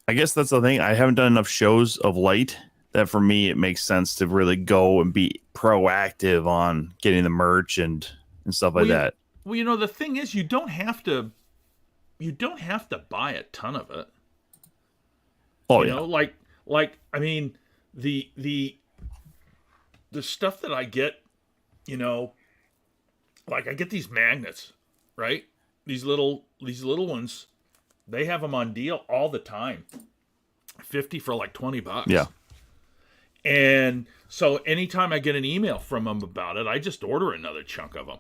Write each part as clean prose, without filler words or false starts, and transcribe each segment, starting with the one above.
I guess that's the thing. I haven't done enough shows of late that for me it makes sense to really go and be proactive on getting the merch and stuff Well, like that. the thing is, you don't have to buy a ton of it. Oh yeah, I mean, the the stuff that I get, you know, like I get these magnets, right? These little ones, they have them on deal all the time. 50 for like yeah. $20. And so anytime I get an email from them about it, I just order another chunk of them.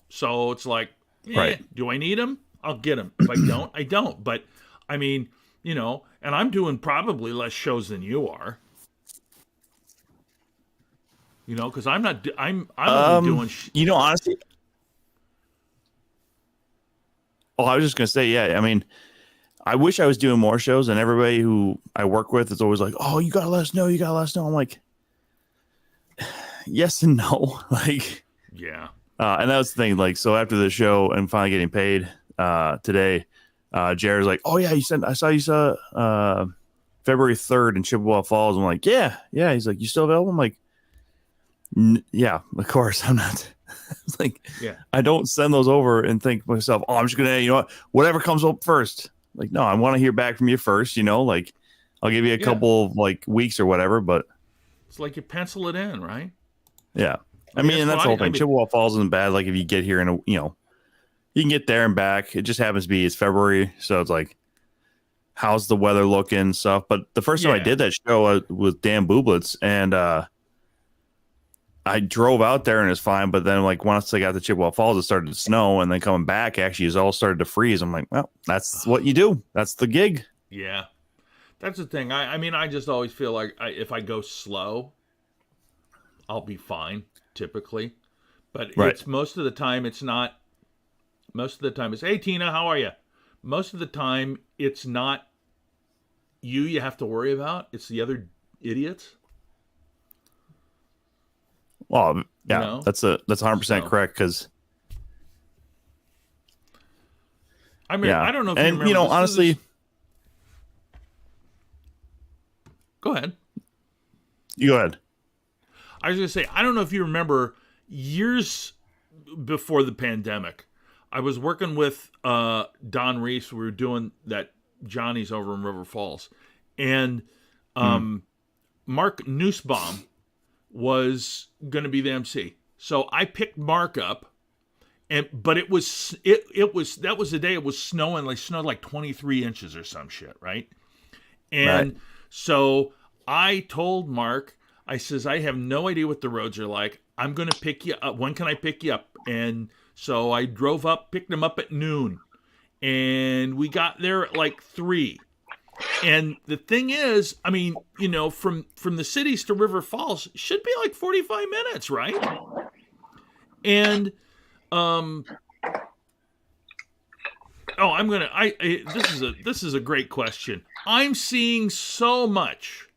So it's like, Right. do I need them? I'll get them. If I don't, I don't. But I mean, and I'm doing probably less shows than you are. Because I'm not. I'm only doing. Honestly, oh, I was just gonna say, yeah. I mean, I wish I was doing more shows, and everybody who I work with is always like, "Oh, you gotta let us know. You gotta let us know." I'm like, yes and no. Like, Yeah. and that was the thing. Like, so after the show and finally getting paid today, Jared's like, "Oh yeah, I saw you saw February 3rd in Chippewa Falls." I'm like, "Yeah, yeah." He's like, "You still available?" I'm like, "Yeah, of course." I'm not. It's like, Yeah. I don't send those over and think to myself, "Oh, I'm just gonna, whatever comes up first." Like, no, I want to hear back from you first. Like, I'll give you a Yeah. couple of like weeks or whatever, but It's like you pencil it in, right? yeah. I I mean, mean, that's and what that's the whole I thing. mean. Chippewa Falls isn't bad. Like, if you get here in you can get there and back. It just happens to be it's February, so it's like, how's the weather looking and stuff. But the first time I Yeah. did that show with Dan Bublitz, and I drove out there and it's fine. But then, like, once I got to Chippewa Falls, it started to snow, and then coming back, actually, it all started to freeze. I'm like, well, that's what you do. That's the gig. Yeah. That's the thing. I mean, I just always feel like if I go slow, I'll be fine, typically. But Right. it's most of the time, it's not. Most of the time, it's, hey, Tina, how are you? Most of the time, it's not you have to worry about, it's the other idiots, Well, you yeah, know? that's 100% So, correct. Because I mean, yeah, I don't know if you and remember this. honestly, Go ahead. you go ahead. I was going to say, I don't know if you remember years before the pandemic, I was working with Don Reese. We were doing that Johnny's over in River Falls. And Mm. Mark Nussbaum was going to be the MC. So I picked Mark up, but it was that was the day it was snowing, like snowed like 23 inches or some shit, right? Right. And so I told Mark, I says, I have no idea what the roads are like. I'm going to pick you up. When can I pick you up? And so I drove up, picked him up at noon, and we got there at like 3. And the thing is, I mean, from the cities to River Falls should be like 45 minutes, right? And um oh, this is a great question. I'm seeing so much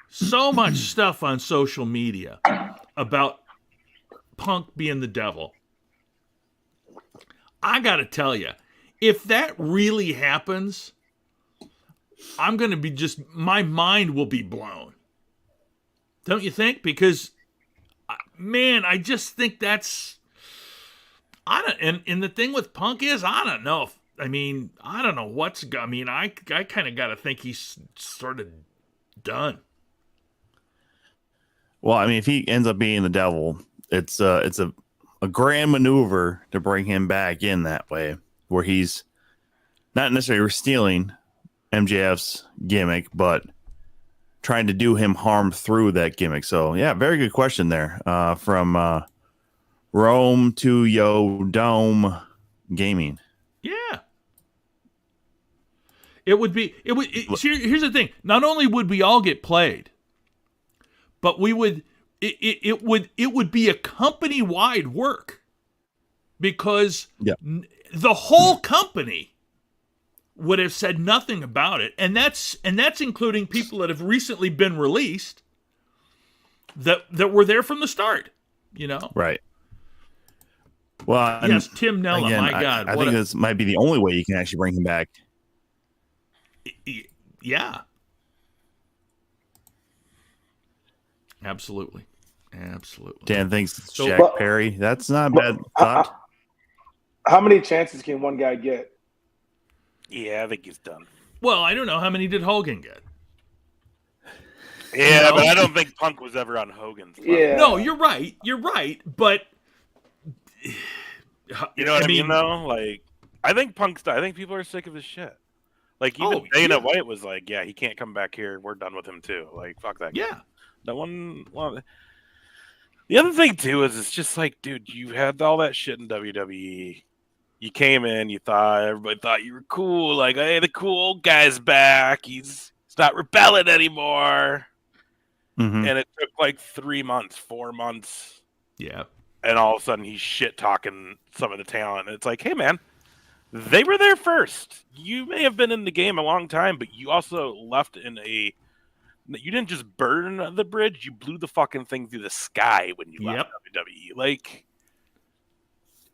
stuff on social media about Punk being the devil. I got to tell you, if that really happens, I'm going to be my mind will be blown. Don't you think? Because, man, I just think that's, I don't, and the thing with Punk is, I don't know if, I mean, I don't know I kind of got to think he's sort of done. Well, I mean, if he ends up being the devil, it's a grand maneuver to bring him back in that way, where he's not necessarily stealing MJF's gimmick, but trying to do him harm through that gimmick. So, yeah, very good question there from Rome to Yo Dome Gaming. Yeah. Here's the thing. Not only would we all get played, but it would be a company wide work, because Yeah. the whole company would have said nothing about it, and that's including people that have recently been released that were there from the start. Right. Well, and Yes, Tim Nella. again, My God, I what think a this might be the only way you can actually bring him back. yeah, absolutely. Dan thinks it's So, Jack But, Perry. That's not a but bad thought. how many chances can one guy get? Yeah, I think he's done. well, I don't know how many did Hogan get. Yeah, know? but I don't think Punk was ever on Hogan's level. Yeah. No, you're right. But You know what I mean, though? Like, I think I think people are sick of his shit. Like, even Dana White was like, yeah, he can't come back here. We're done with him, too. Like, fuck that guy. Yeah. No one... Well, the other thing, too, is it's just like, dude, you had all that shit in WWE. You came in, everybody thought you were cool. Like, hey, the cool old guy's back. He's not rebelling anymore. Mm-hmm. And it took like 3 months, 4 months. Yeah. And all of a sudden he's shit talking some of the talent. And it's like, hey man, they were there first. You may have been in the game a long time, but you also left you didn't just burn the bridge, you blew the fucking thing through the sky when you left WWE. Like,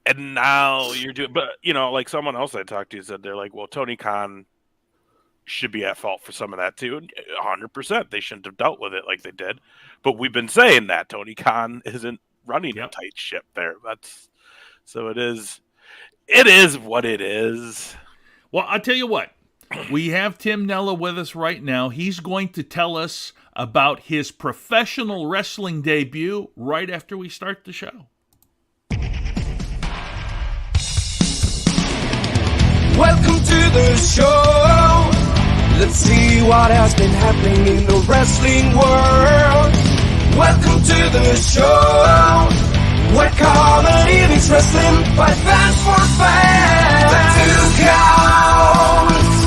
and now you're doing, but like someone else I talked to said they're like, well, Tony Khan should be at fault for some of that too. 100%. They shouldn't have dealt with it like they did. But we've been saying that Tony Khan isn't running a tight ship there. So it is what it is. Well, I'll tell you what. We have Tim Nella with us right now. He's going to tell us about his professional wrestling debut right after we start the show. Welcome to the show. Let's see what has been happening in the wrestling world. Welcome to the show, where comedy meets wrestling by fans for fans. The Two Counts,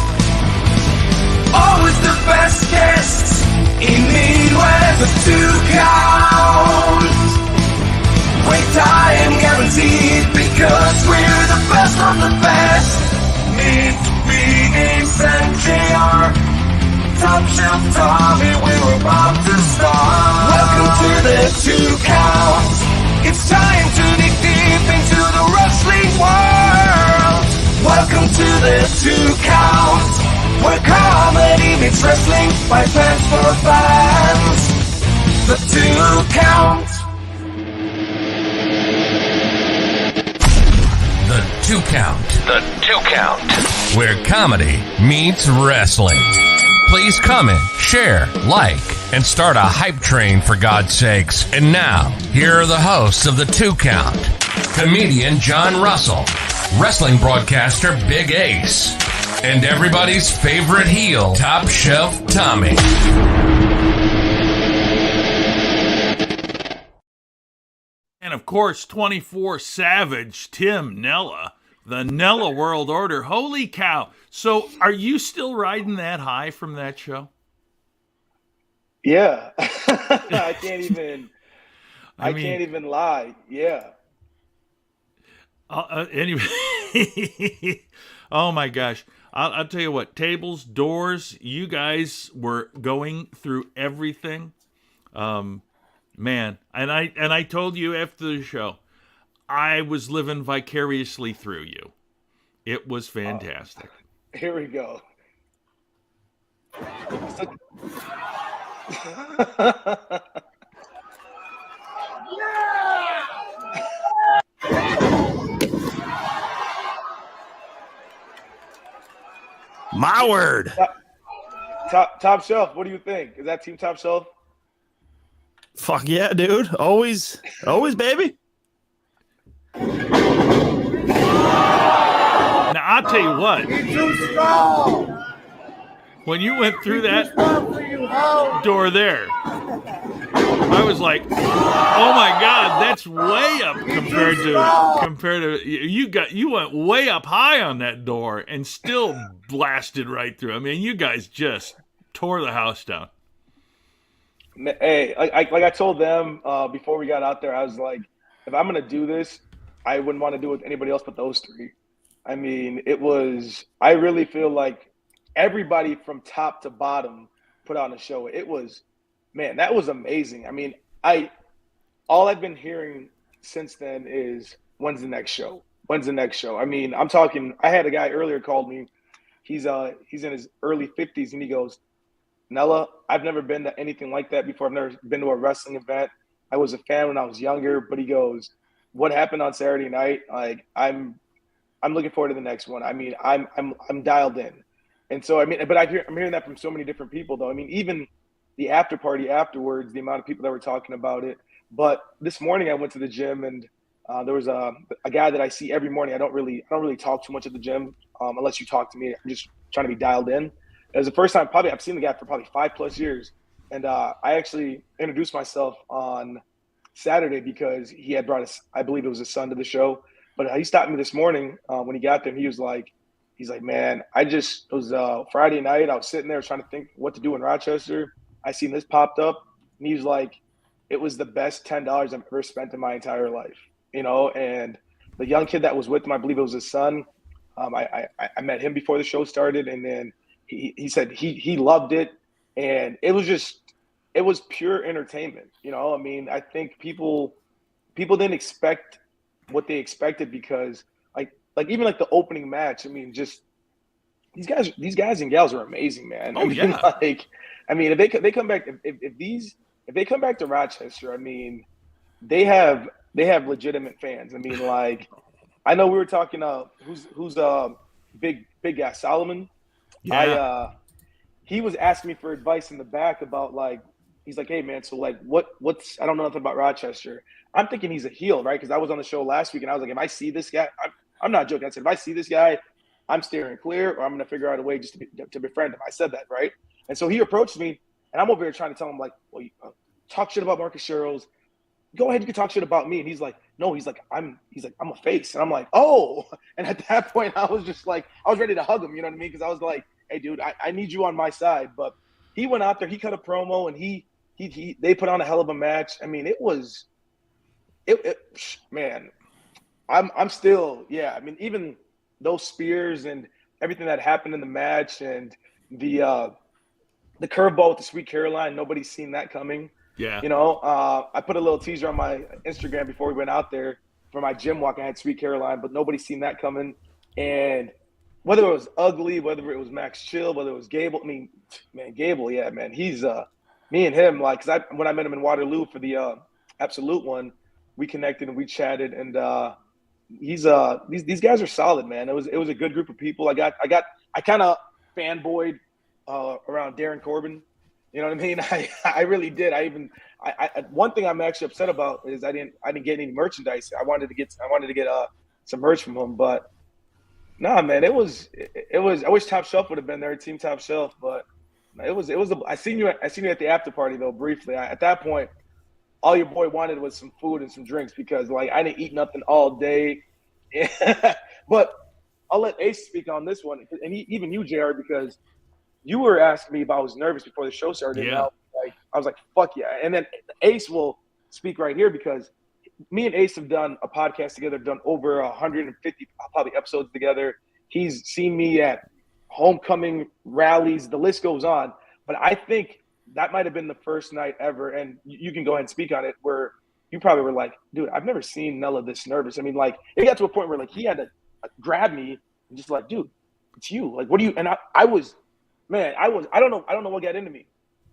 always the best guests in Midwest. The Two Counts, wait time guaranteed because we're the best of the best. Meet Biggs and JR, Top Shelf Tommy, we're about to start. Welcome to the Two Counts. It's time to dig deep into the wrestling world. Welcome to the Two Counts, where comedy meets wrestling by fans for fans. The Two Counts. The Two Count. The Two Count. Where comedy meets wrestling. Please comment, share, like, and start a hype train for God's sakes. And now, here are the hosts of The Two Count. Comedian John Russell, wrestling broadcaster Big Ace, and everybody's favorite heel, Top Shelf Tommy. And of course, 24 Savage Tim Nella, the Nella World Order. Holy cow. So are you still riding that high from that show? Yeah. I can't even lie. Yeah. Anyway, oh my gosh. I'll tell you what, tables, doors, you guys were going through everything. Man, and I told you after the show, I was living vicariously through you. It was fantastic. Here we go. My word. Top Shelf, what do you think? Is that Team Top Shelf? Fuck yeah, dude. Always, baby. Now, I'll tell you what. When you went through that door there, I was like, "Oh my God, that's way up compared to you went way up high on that door and still blasted right through. I mean, you guys just tore the house down." Hey, like I told them before we got out there, I was like, if I'm gonna do this, I wouldn't want to do it with anybody else but those three. I mean, I really feel like everybody from top to bottom put on a show. It was, man, that was amazing. I mean, all I've been hearing since then is when's the next show? When's the next show? I mean, I'm talking. I had a guy earlier called me. He's in his early 50s, and he goes, Nella, I've never been to anything like that before. I've never been to a wrestling event. I was a fan when I was younger, but he goes, what happened on Saturday night? Like, I'm looking forward to the next one. I mean, I'm dialed in. And so, I mean, but I'm hearing that from so many different people, though. I mean, even the after party afterwards, the amount of people that were talking about it. But this morning I went to the gym, and there was a guy that I see every morning. I don't really talk too much at the gym unless you talk to me. I'm just trying to be dialed in. It was the first time I've seen the guy for probably 5+ years. And I actually introduced myself on Saturday because he had brought I believe it was his son to the show. But he stopped me this morning when he got there. And he's like, man, it was Friday night. I was sitting there trying to think what to do in Rochester. I seen this popped up. And he's like, it was the best $10 I've ever spent in my entire life, you know? And the young kid that was with him, I believe it was his son. I met him before the show started. And then he said he loved it. And it was pure entertainment. You know, I mean, I think people didn't expect what they expected because like even like the opening match, I mean, just these guys and gals are amazing, man. Oh, I mean, yeah. like, I mean, if they come back, if they come back to Rochester, I mean, they have legitimate fans. I mean, like, I know we were talking who's big guy, Solomon. Yeah. He was asking me for advice in the back about like, he's like, hey man, so like what's I don't know nothing about Rochester. I'm thinking he's a heel, right? Because I was on the show last week and I was like, if I see this guy, I'm not joking. I said, if I see this guy, I'm steering clear, or I'm going to figure out a way just to befriend him. I said that, right? And so he approached me, and I'm over here trying to tell him like, well, talk shit about Marcus Sherrills. Go ahead, you can talk shit about me. And he's like, no, I'm a face. And I'm like, oh. And at that point, I was just like, I was ready to hug him. You know what I mean? Because I was like, hey, dude, I need you on my side. But he went out there, he cut a promo, and they put on a hell of a match. I mean, man, I'm still, yeah. I mean, even those spears and everything that happened in the match, and the curveball with the Sweet Caroline, nobody's seen that coming. Yeah. You know, I put a little teaser on my Instagram before we went out there for my gym walk. I had Sweet Caroline, but nobody's seen that coming. And whether it was Ugly, whether it was Max Chill, whether it was Gable, I mean, man, Gable, yeah, man, he's me and him, like, cause when I met him in Waterloo for the Absolute one, we connected and we chatted, and these guys are solid, man. It was a good group of people. I kind of fanboyed around Darren Corbin. You know what I mean? I really did. I one thing I'm actually upset about is I didn't get any merchandise. I wanted to get some merch from him, but nah, man, it was. I wish Top Shelf would have been there, Team Top Shelf, but it was. I seen you at the after party though briefly. At that point, all your boy wanted was some food and some drinks because like I didn't eat nothing all day. But I'll let Ace speak on this one, and even you, JR, because you were asking me if I was nervous before the show started. Yeah. And I was like, fuck yeah. And then Ace will speak right here because me and Ace have done a podcast together, done over 150 probably episodes together. He's seen me at homecoming rallies. The list goes on. But I think that might have been the first night ever, and you can go ahead and speak on it, where you probably were like, dude, I've never seen Nella this nervous. I mean, like, it got to a point where, like, he had to grab me and just like, dude, it's you. Like, what do you – and I was – man, I don't know what got into me.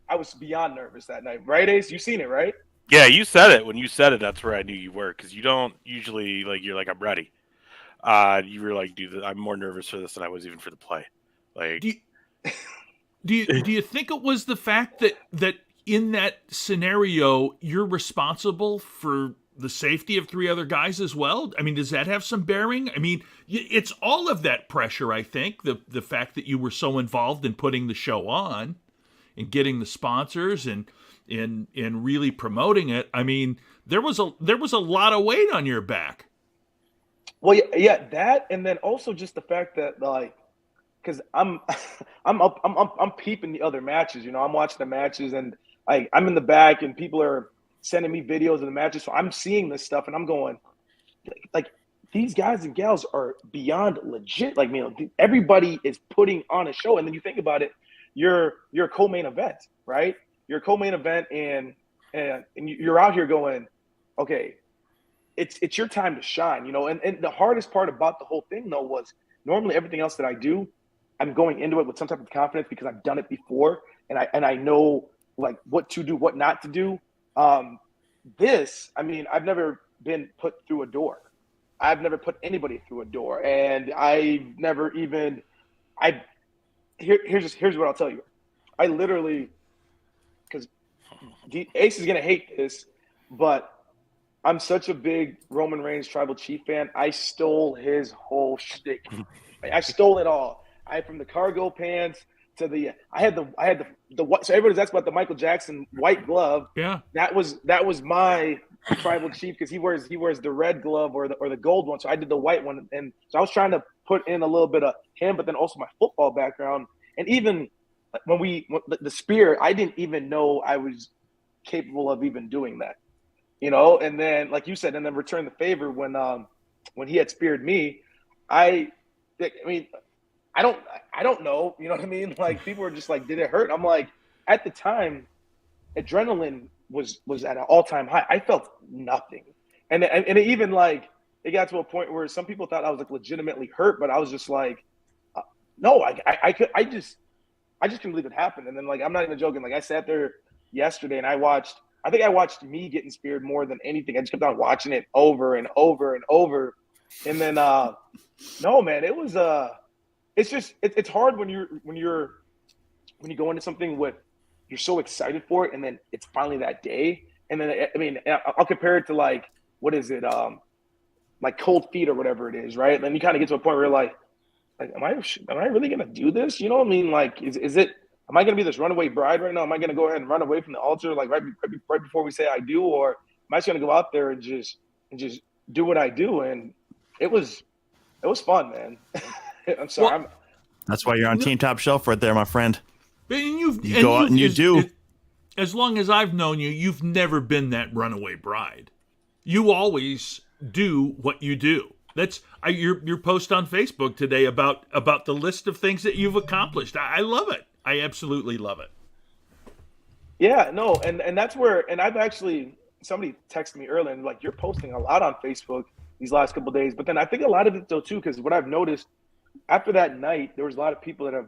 I was beyond nervous that night. Right, Ace? You seen it, right? Yeah, you said it. When you said it, that's where I knew you were, because you don't usually, like, you're like, I'm ready. You were like, dude, I'm more nervous for this than I was even for the play. Like, do you think it was the fact that in that scenario you're responsible for the safety of 3 other guys as well? I mean, does that have some bearing? I mean, it's all of that pressure, I think, the fact that you were so involved in putting the show on and getting the sponsors and really promoting it. I mean, there was a lot of weight on your back. Well, yeah, that, and then also just the fact that, like, because I'm peeping the other matches. You know, I'm watching the matches, and I'm in the back, and people are sending me videos of the matches, so I'm seeing this stuff, and I'm going, like, these guys and gals are beyond legit. Like, you know, everybody is putting on a show, and then you think about it, you're a co-main event, right? You're a co-main event, and you're out here going, okay, it's your time to shine, you know. And the hardest part about the whole thing though was normally everything else that I do, I'm going into it with some type of confidence because I've done it before and I know like what to do, what not to do. This, I mean, I've never been put through a door. I've never put anybody through a door, and I've never even. Here's what I'll tell you. I literally, because Ace is gonna hate this, but I'm such a big Roman Reigns Tribal Chief fan. I stole his whole shtick. I stole it all. From the cargo pants to I had the white. So everybody's asking about the Michael Jackson white glove. Yeah, that was my Tribal Chief because he wears the red glove or the gold one. So I did the white one, and so I was trying to put in a little bit of him, but then also my football background, and even when the spear, I didn't even know I was capable of even doing that, you know. And then, like you said, and then return the favor when he had speared me. I mean, I don't know, you know what I mean? Like people were just like, did it hurt? I'm like, at the time, adrenaline was at an all-time high. I felt nothing, and it even like it got to a point where some people thought I was like legitimately hurt, but I was just like, no, I just couldn't believe it happened. And then like I'm not even joking. Like I sat there yesterday and I think I watched me getting speared more than anything. I just kept on watching it over and over and over, and then no man, it was it's just it's hard when you go into something with you're so excited for it, and then it's finally that day. And then I mean, I'll compare it to like what is it, like Cold Feet or whatever it is, right? And then you kind of get to a point where you're like, am I really gonna do this? You know what I mean? Like, is it? Am I gonna be this runaway bride right now? Am I gonna go ahead and run away from the altar like right before we say I do, or am I just gonna go out there and just do what I do? And it was fun, man. I'm sorry. Well, That's why you're on Team Top Shelf right there, my friend. You go out and you do. As long as I've known you, you've never been that runaway bride. You always do what you do. That's your post on Facebook today about the list of things that you've accomplished. I love it. I absolutely love it. Yeah, no, and that's where, and I've actually, somebody texted me earlier and like, you're posting a lot on Facebook these last couple of days, but then I think a lot of it though too, because what I've noticed after that night, there was a lot of people that have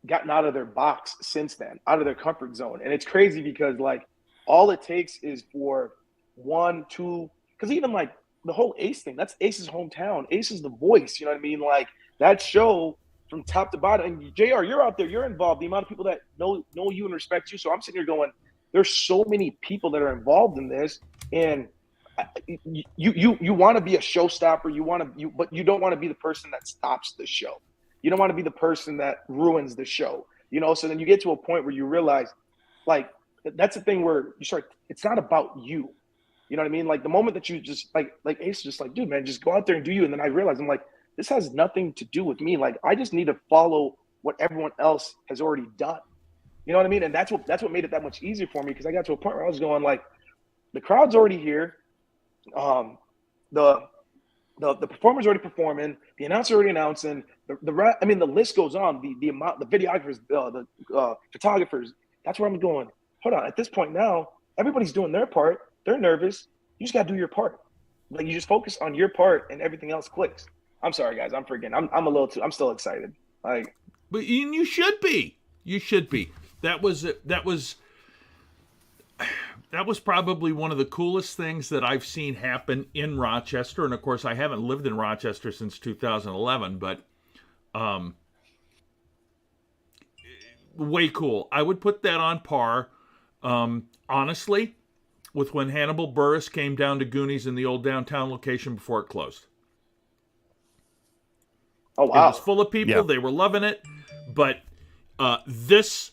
gotten out of their box since then, out of their comfort zone. And it's crazy because like all it takes is for 1, 2, because even like the whole Ace thing, that's Ace's hometown. Ace is the voice, you know what I mean? Like that show from top to bottom. And JR, you're out there, you're involved. The amount of people that know you and respect you. So I'm sitting here going, there's so many people that are involved in this. And you want to be a showstopper. But you don't want to be the person that stops the show. You don't want to be the person that ruins the show, you know? So then you get to a point where you realize, like, that's the thing where you start, it's not about you. You know what I mean? Like the moment that you just like Ace is just like, dude, man, just go out there and do you. And then I realized I'm like, this has nothing to do with me. Like, I just need to follow what everyone else has already done. You know what I mean? And that's what made it that much easier for me. Cause I got to a point where I was going like, the crowd's already here. The performer's already performing, the announcer already announcing, the list goes on. The amount, the videographers, the photographers. That's where I'm going. Hold on. At this point now, everybody's doing their part. They're nervous. You just got to do your part. Like you just focus on your part, and everything else clicks. I'm sorry, guys. I'm forgetting. I'm still excited. Like, but you should be. You should be. That was probably one of the coolest things that I've seen happen in Rochester. And of course, I haven't lived in Rochester since 2011, but way cool. I would put that on par, honestly, with when Hannibal Buress came down to Goonies in the old downtown location before it closed. Oh, wow. It was full of people. Yeah. They were loving it. But this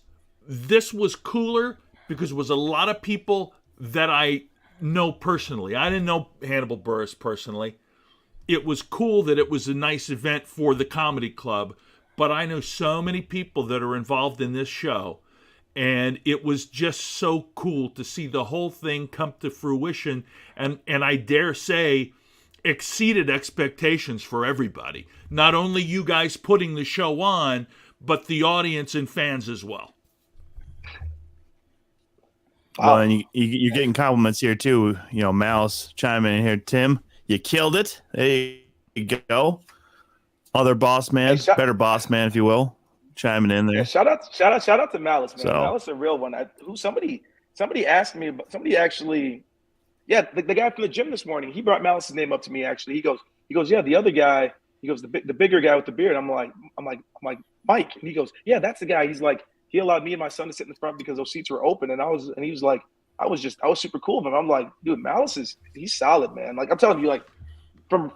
was cooler because it was a lot of people that I know personally. I didn't know Hannibal Buress personally. It was cool that it was a nice event for the comedy club, but I know so many people that are involved in this show, and it was just so cool to see the whole thing come to fruition, and I dare say exceeded expectations for everybody. Not only you guys putting the show on, but the audience and fans as well. Well, and you're getting compliments here too. You know, Mouse chiming in here. Tim, you killed it. There you go. Other boss man, better boss man, if you will, chiming in there. Yeah, shout out to Malice, man. So- Malice, a real one. Somebody asked me, but somebody actually, yeah, the guy from the gym this morning, he brought Malice's name up to me. Actually, he goes, yeah, the other guy. He goes, the bigger guy with the beard. I'm like, Mike, and he goes, yeah, that's the guy. He's like, he allowed me and my son to sit in the front because those seats were open, and he was like, I was super cool with him. I'm like, dude, Malice he's solid, man. Like I'm telling you, like from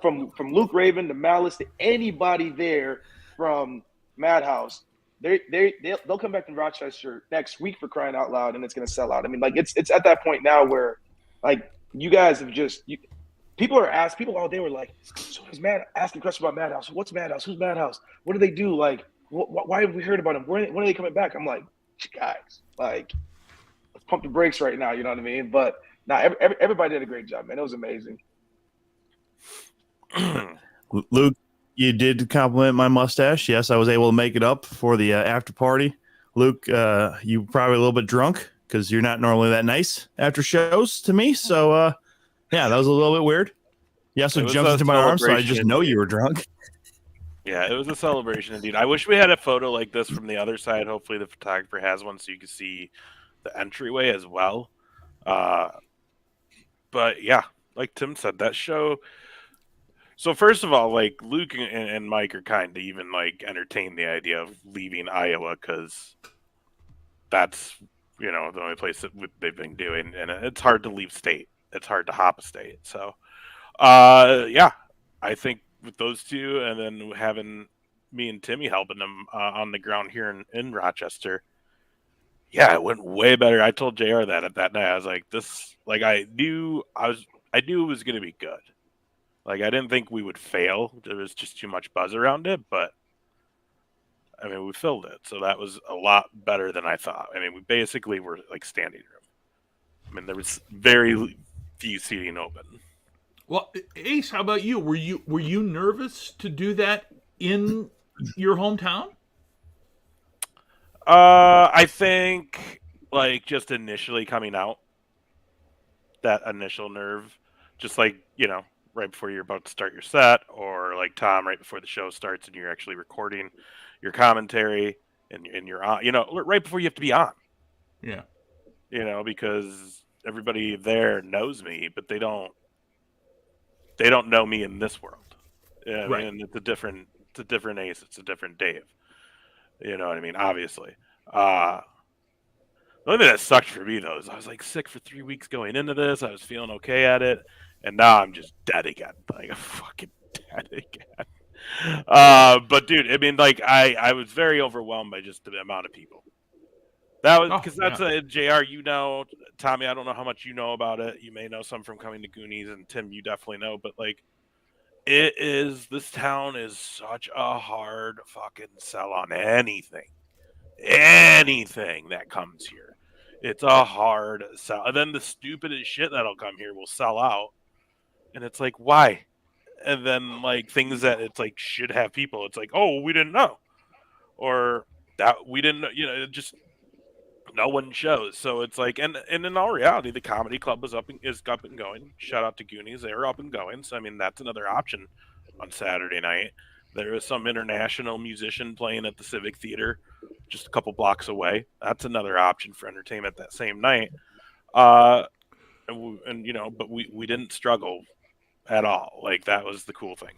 Luke Raven to Malice to anybody there from Madhouse, they'll come back to Rochester next week for crying out loud, and it's gonna sell out. I mean, like it's at that point now where like you guys have just people all day were like, so is asking questions about Madhouse. What's Madhouse? Who's Madhouse? What do they do? Like, why have we heard about them? When are they coming back? I'm like, guys, like, let's pump the brakes right now. You know what I mean? But everybody did a great job, man. It was amazing. Luke, you did compliment my mustache. Yes, I was able to make it up for the after party. Luke, you probably a little bit drunk because you're not normally that nice after shows to me. So, yeah, that was a little bit weird. You also jumped into my arms, so I just know you were drunk. Yeah, it was a celebration indeed. I wish we had a photo like this from the other side. Hopefully the photographer has one so you can see the entryway as well. But yeah, like Tim said, that show. So first of all, like Luke and Mike are kind of even like entertain the idea of leaving Iowa because that's, the only place that they've been doing. And it's hard to leave state. It's hard to hop a state. So, yeah, I think with those two and then having me and Timmy helping them on the ground here in Rochester, yeah, it went way better. I told JR that night. I was like, I knew it was going to be good. Like, I didn't think we would fail. There was just too much buzz around it, but I mean, we filled it. So that was a lot better than I thought. I mean, we basically were like standing room. I mean, there was very few seating open. Well, Ace, how about you? Were you nervous to do that in your hometown? I think like just initially coming out, that initial nerve, just like, right before you're about to start your set, or like Tom, right before the show starts and you're actually recording your commentary and you're on, right before you have to be on. Yeah. Because everybody there knows me, but they don't know me in this world. Yeah, right. I mean, it's a different Ace, it's a different Dave. You know what I mean? Obviously. The only thing that sucked for me though is I was like sick for 3 weeks going into this. I was feeling okay at it, and now I'm just dead again. Like a fucking dead again. But dude, I mean, like I was very overwhelmed by just the amount of people. That was because that's JR, Tommy, I don't know how much you know about it. You may know some from coming to Goonies, and Tim, you definitely know, but like this town is such a hard fucking sell on anything that comes here. It's a hard sell. And then the stupidest shit that'll come here will sell out. And it's like, why? And then like things that it's like should have people. It's like, oh, we didn't know. Or that we didn't know, just no one shows. So it's like, and in all reality, the comedy club is up and going. Shout out to Goonies. They were up and going. So I mean that's another option on Saturday night. There is some international musician playing at the Civic Theater just a couple blocks away. That's another option for entertainment that same night. But we didn't struggle at all. Like that was the cool thing.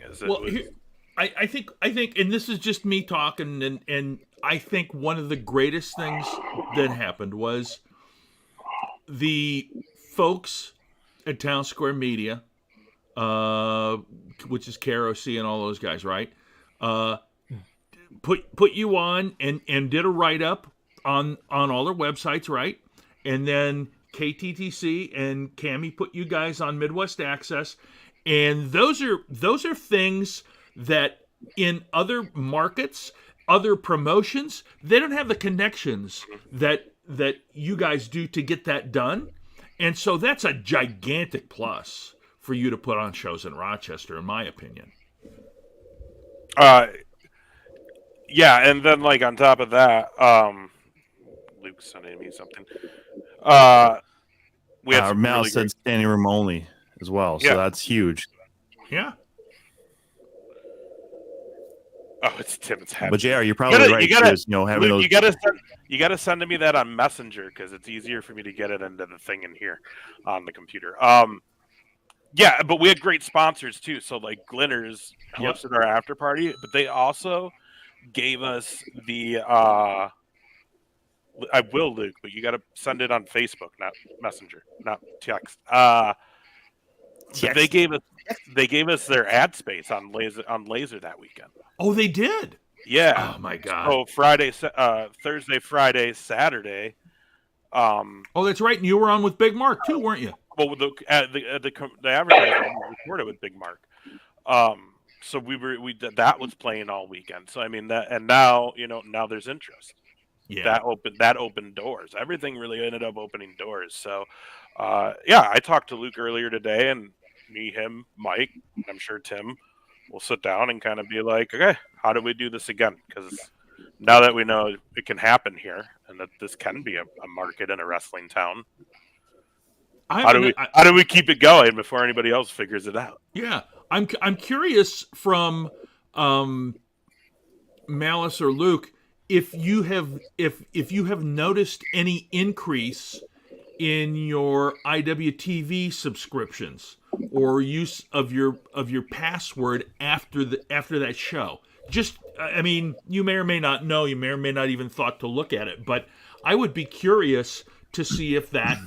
I think, and this is just me talking, and I think one of the greatest things that happened was the folks at Town Square Media, which is KROC and all those guys, right? Put you on and did a write-up on all their websites, right? And then KTTC and Cammie put you guys on Midwest Access, and those are things that in other markets, other promotions, they don't have the connections that you guys do to get that done. And so that's a gigantic plus for you to put on shows in Rochester, in my opinion. Yeah, and then like on top of that, Luke's sending me something. We had some Mal really said great. standing room only as well, so Yeah. that's huge. Yeah. Oh, it's Tim. It's happy. But JR, you're probably right. You gotta, Because, having Luke, those. you gotta send me that on Messenger because it's easier for me to get it into the thing in here on the computer. Yeah, but we had great sponsors too. So like Glinners Yep. hosted our after party, but they also gave us the. I will, Luke, but you got to send it on Facebook, not Messenger, not text. They gave us their ad space on Laser that weekend. Oh, they did. Yeah. Oh my God. So Thursday, Friday, Saturday. Oh, that's right. And you were on with Big Mark too, weren't you? Well, the advertising was recorded with Big Mark. So that was playing all weekend. So I mean that, and now now there's interest. Yeah. That opened doors. Everything really ended up opening doors. So, yeah, I talked to Luke earlier today, and me, him, Mike, and I'm sure Tim will sit down and kind of be like, okay, how do we do this again? Because now that we know it can happen here and that this can be a market in a wrestling town, how do we keep it going before anybody else figures it out? Yeah, I'm curious from Malice or Luke if you have noticed any increase in your IWTV subscriptions or use of your password after that show. Just, I mean, you may or may not know, you may or may not even thought to look at it, but I would be curious to see if that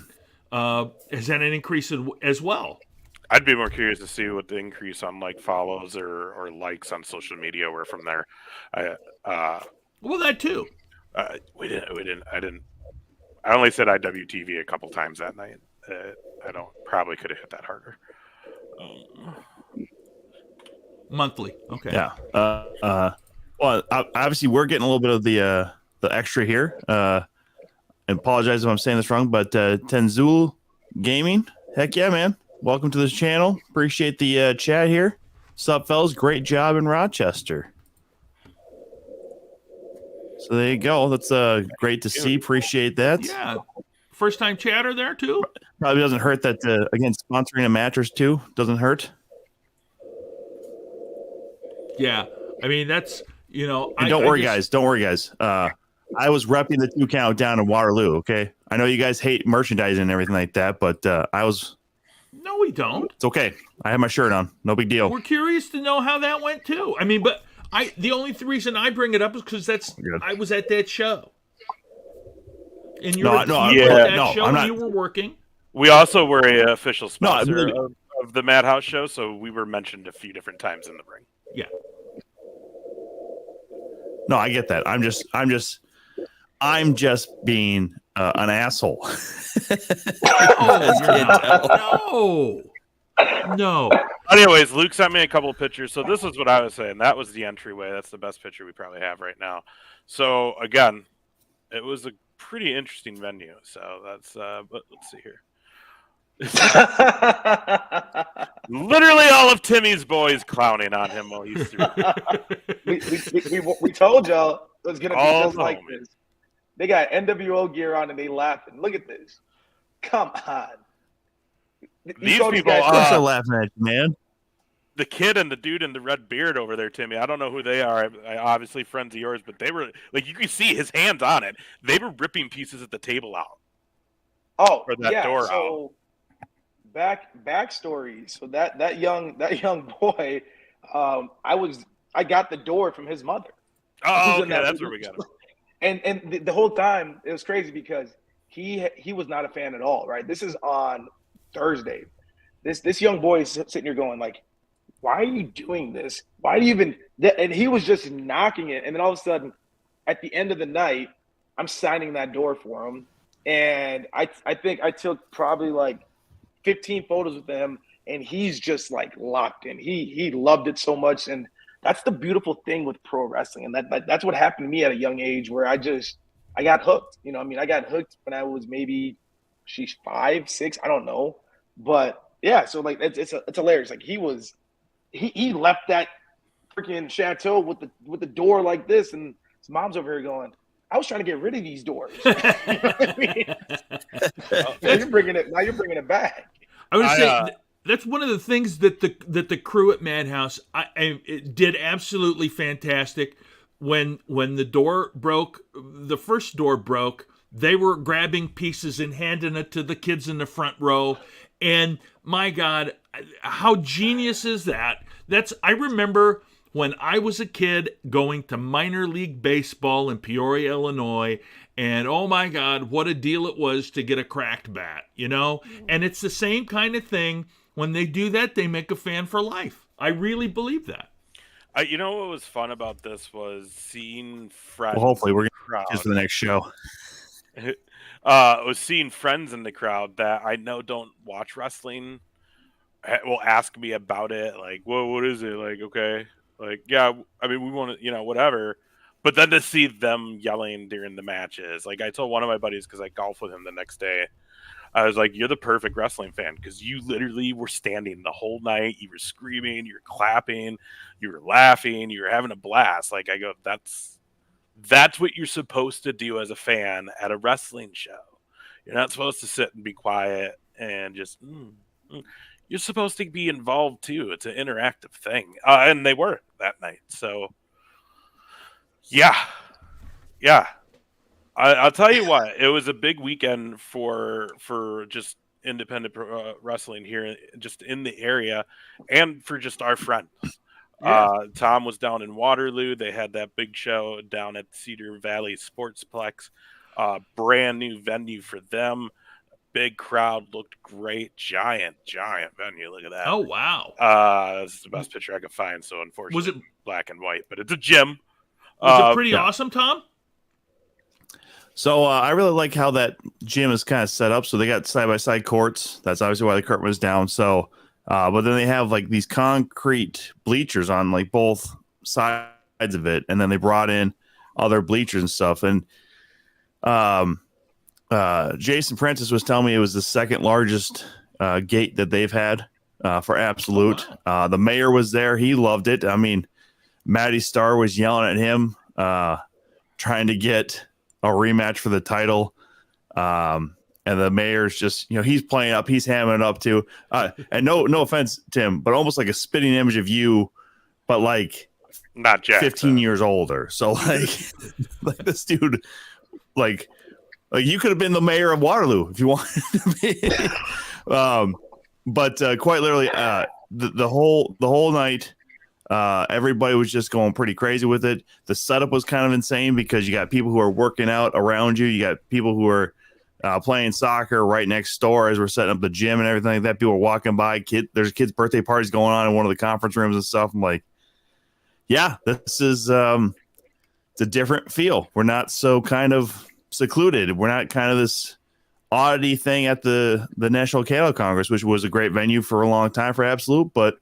has had an increase as well. I'd be more curious to see what the increase on like follows or likes on social media were from there. Well, that too. We didn't. I only said IWTV a couple times that night. I probably could have hit that harder. Monthly. Okay. Yeah. Well, obviously we're getting a little bit of the extra here. I apologize if I'm saying this wrong, but Tenzul Gaming, heck yeah, man! Welcome to this channel. Appreciate the chat here. Sup, fellas? Great job in Rochester. So there you go. That's great to see. Appreciate that. Yeah. First time chatter there too. Probably doesn't hurt that again sponsoring a mattress too doesn't hurt. Yeah. I mean that's And don't worry, guys. Don't worry, guys. I was repping the 2 count down in Waterloo. Okay, I know you guys hate merchandising and everything like that, but I was. No, we don't. It's okay. I have my shirt on. No big deal. We're curious to know how that went too. I mean, but the only reason I bring it up is because I was at that show. And you were at that show and you were working. We also were an official sponsor of the Madhouse show, so we were mentioned a few different times in the ring. Yeah. No, I get that. I'm just being an asshole. No. Anyways, Luke sent me a couple of pictures. So this is what I was saying. That was the entryway. That's the best picture we probably have right now. So again, it was a pretty interesting venue. So that's but let's see here. Literally all of Timmy's boys clowning on him while he's through. we told y'all it was gonna be All just like this. They got NWO gear on and they laughing. Look at this. Come on. These people are laughing at you, man. The kid and the dude in the red beard over there, Timmy. I don't know who they are. I obviously friends of yours, but they were like, you can see his hands on it. They were ripping pieces of the table out. Oh, or that door so out. Backstory. So that young boy, I got the door from his mother. Oh, okay, that's where we got him. And the whole time it was crazy because he was not a fan at all. Right. This is on Thursday. This young boy is sitting here going like, why are you doing this? Why do you even? And he was just knocking it. And then all of a sudden, at the end of the night, I'm signing that door for him. And I think I took probably like 15 photos with him, and he's just like locked in. He loved it so much, and that's the beautiful thing with pro wrestling. And that's what happened to me at a young age, where I got hooked. You know, I mean, I got hooked when I was maybe 5, 6, I don't know, but yeah. So like it's hilarious. Like he left that freaking chateau with the door like this, and his mom's over here going, I was trying to get rid of these doors. You know what I mean? Now you're bringing it back. I would say that's one of the things that the crew at Madhouse it did absolutely fantastic. When the door broke, the first door broke, they were grabbing pieces and handing it to the kids in the front row. And my God, how genius is that? I remember when I was a kid going to minor league baseball in Peoria, Illinois, and oh my God, what a deal it was to get a cracked bat, you know? And it's the same kind of thing. When they do that, they make a fan for life. I really believe that. You know what was fun about this was seeing friends. Well, hopefully we're in going the to for the next show. Was seeing friends in the crowd that I know don't watch wrestling will ask me about it. Like, well, what is it? Like, okay. Like, yeah, I mean, we want to, whatever. But then to see them yelling during the matches, like I told one of my buddies, because I golfed with him the next day, I was like, you're the perfect wrestling fan because you literally were standing the whole night. You were screaming, you were clapping, you were laughing, you were having a blast. Like, I go, that's what you're supposed to do as a fan at a wrestling show. You're not supposed to sit and be quiet and just, You're supposed to be involved too. It's an interactive thing. And they were that night. So, yeah. I'll tell you what, it was a big weekend for just independent wrestling here, just in the area, and for just our friends. Yeah. Tom was down in Waterloo. They had that big show down at Cedar Valley Sportsplex, brand new venue for them. Big crowd, looked great, giant venue. Look at that! Oh wow! This is the best picture I could find. So unfortunately, was it black and white? But it's a gym. Was it pretty awesome, Tom? So I really like how that gym is kind of set up. So they got side-by-side courts. That's obviously why the curtain was down. So, but then they have like these concrete bleachers on like both sides of it. And then they brought in other bleachers and stuff. And Jason Francis was telling me it was the second largest gate that they've had for Absolute. Oh, wow. The mayor was there. He loved it. I mean, Matty Starr was yelling at him, trying to get a rematch for the title. And the mayor's just, he's playing up, he's hamming it up too. And no offense, Tim, but almost like a spitting image of you, but like not Jack, 15 years older. So like this dude, like you could have been the mayor of Waterloo if you wanted to be. But quite literally, the whole night, everybody was just going pretty crazy with it. The setup was kind of insane because you got people who are working out around you. You got people who are playing soccer right next door as we're setting up the gym and everything like that. People are walking by. There's kids' birthday parties going on in one of the conference rooms and stuff. I'm like, yeah, this is it's a different feel. We're not so kind of secluded. We're not kind of this oddity thing at the National Cattle Congress, which was a great venue for a long time for Absolute. But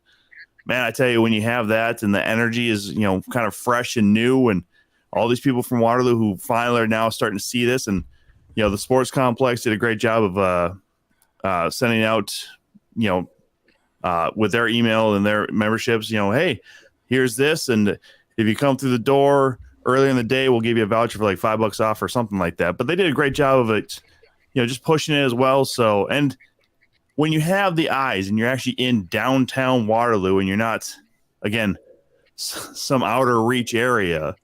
man, I tell you, when you have that and the energy is, kind of fresh and new, and all these people from Waterloo who finally are now starting to see this, and, the sports complex did a great job of sending out, with their email and their memberships, hey, here's this. And if you come through the door earlier in the day, we'll give you a voucher for like $5 off or something like that. But they did a great job of it, just pushing it as well. So, and when you have the eyes and you're actually in downtown Waterloo and you're not, again, some outer reach area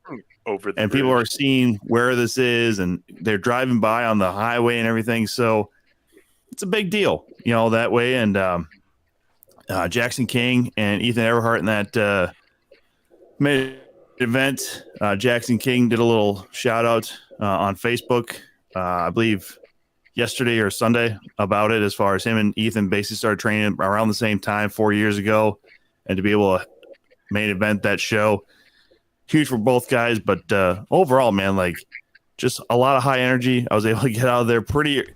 over the and bridge. People are seeing where this is and they're driving by on the highway and everything. So it's a big deal, that way. And Jackson King and Ethan Everhart in that made event. Jackson King did a little shout out on Facebook, I believe yesterday or Sunday, about it, as far as him and Ethan basically started training around the same time 4 years ago, and to be able to main event that show, huge for both guys. But overall, man, like just a lot of high energy. I was able to get out of there pretty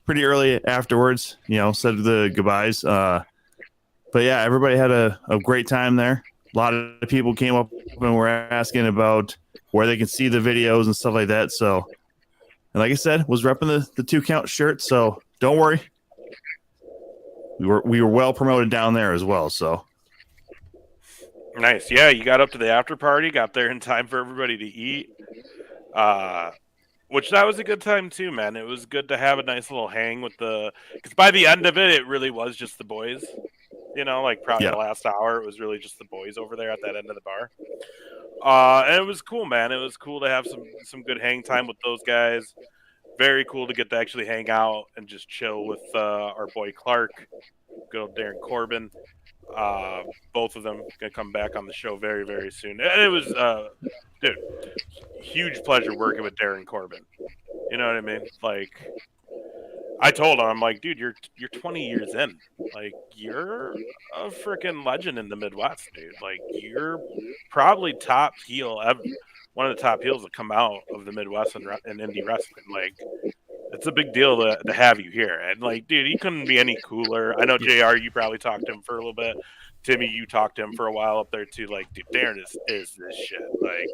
early afterwards, said the goodbyes. But yeah, everybody had a great time there. A lot of people came up and were asking about where they can see the videos and stuff like that. So, and like I said, was repping the 2 Count shirt. So don't worry. We were well promoted down there as well. So nice. Yeah, you got up to the after party, got there in time for everybody to eat. Which that was a good time too, man. It was good to have a nice little hang with because by the end of it, it really was just the boys. Like probably Yeah. the last hour, it was really just the boys over there at that end of the bar. And it was cool, man. It was cool to have some good hang time with those guys. Very cool to get to actually hang out and just chill with our boy Clark, good old Darren Corbin. Both of them gonna come back on the show very, very soon. And it was, dude, huge pleasure working with Darren Corbin. You know what I mean? Like, I told him, I'm like, dude, you're 20 years in. Like, you're a freaking legend in the Midwest, dude. Like, you're probably top heel ever. One of the top heels that come out of the Midwest and indie wrestling. Like, it's a big deal to have you here. And, like, dude, he couldn't be any cooler. I know, JR, you probably talked to him for a little bit. Timmy, you talked to him for a while up there, too. Like, dude, Darren is this shit. Like,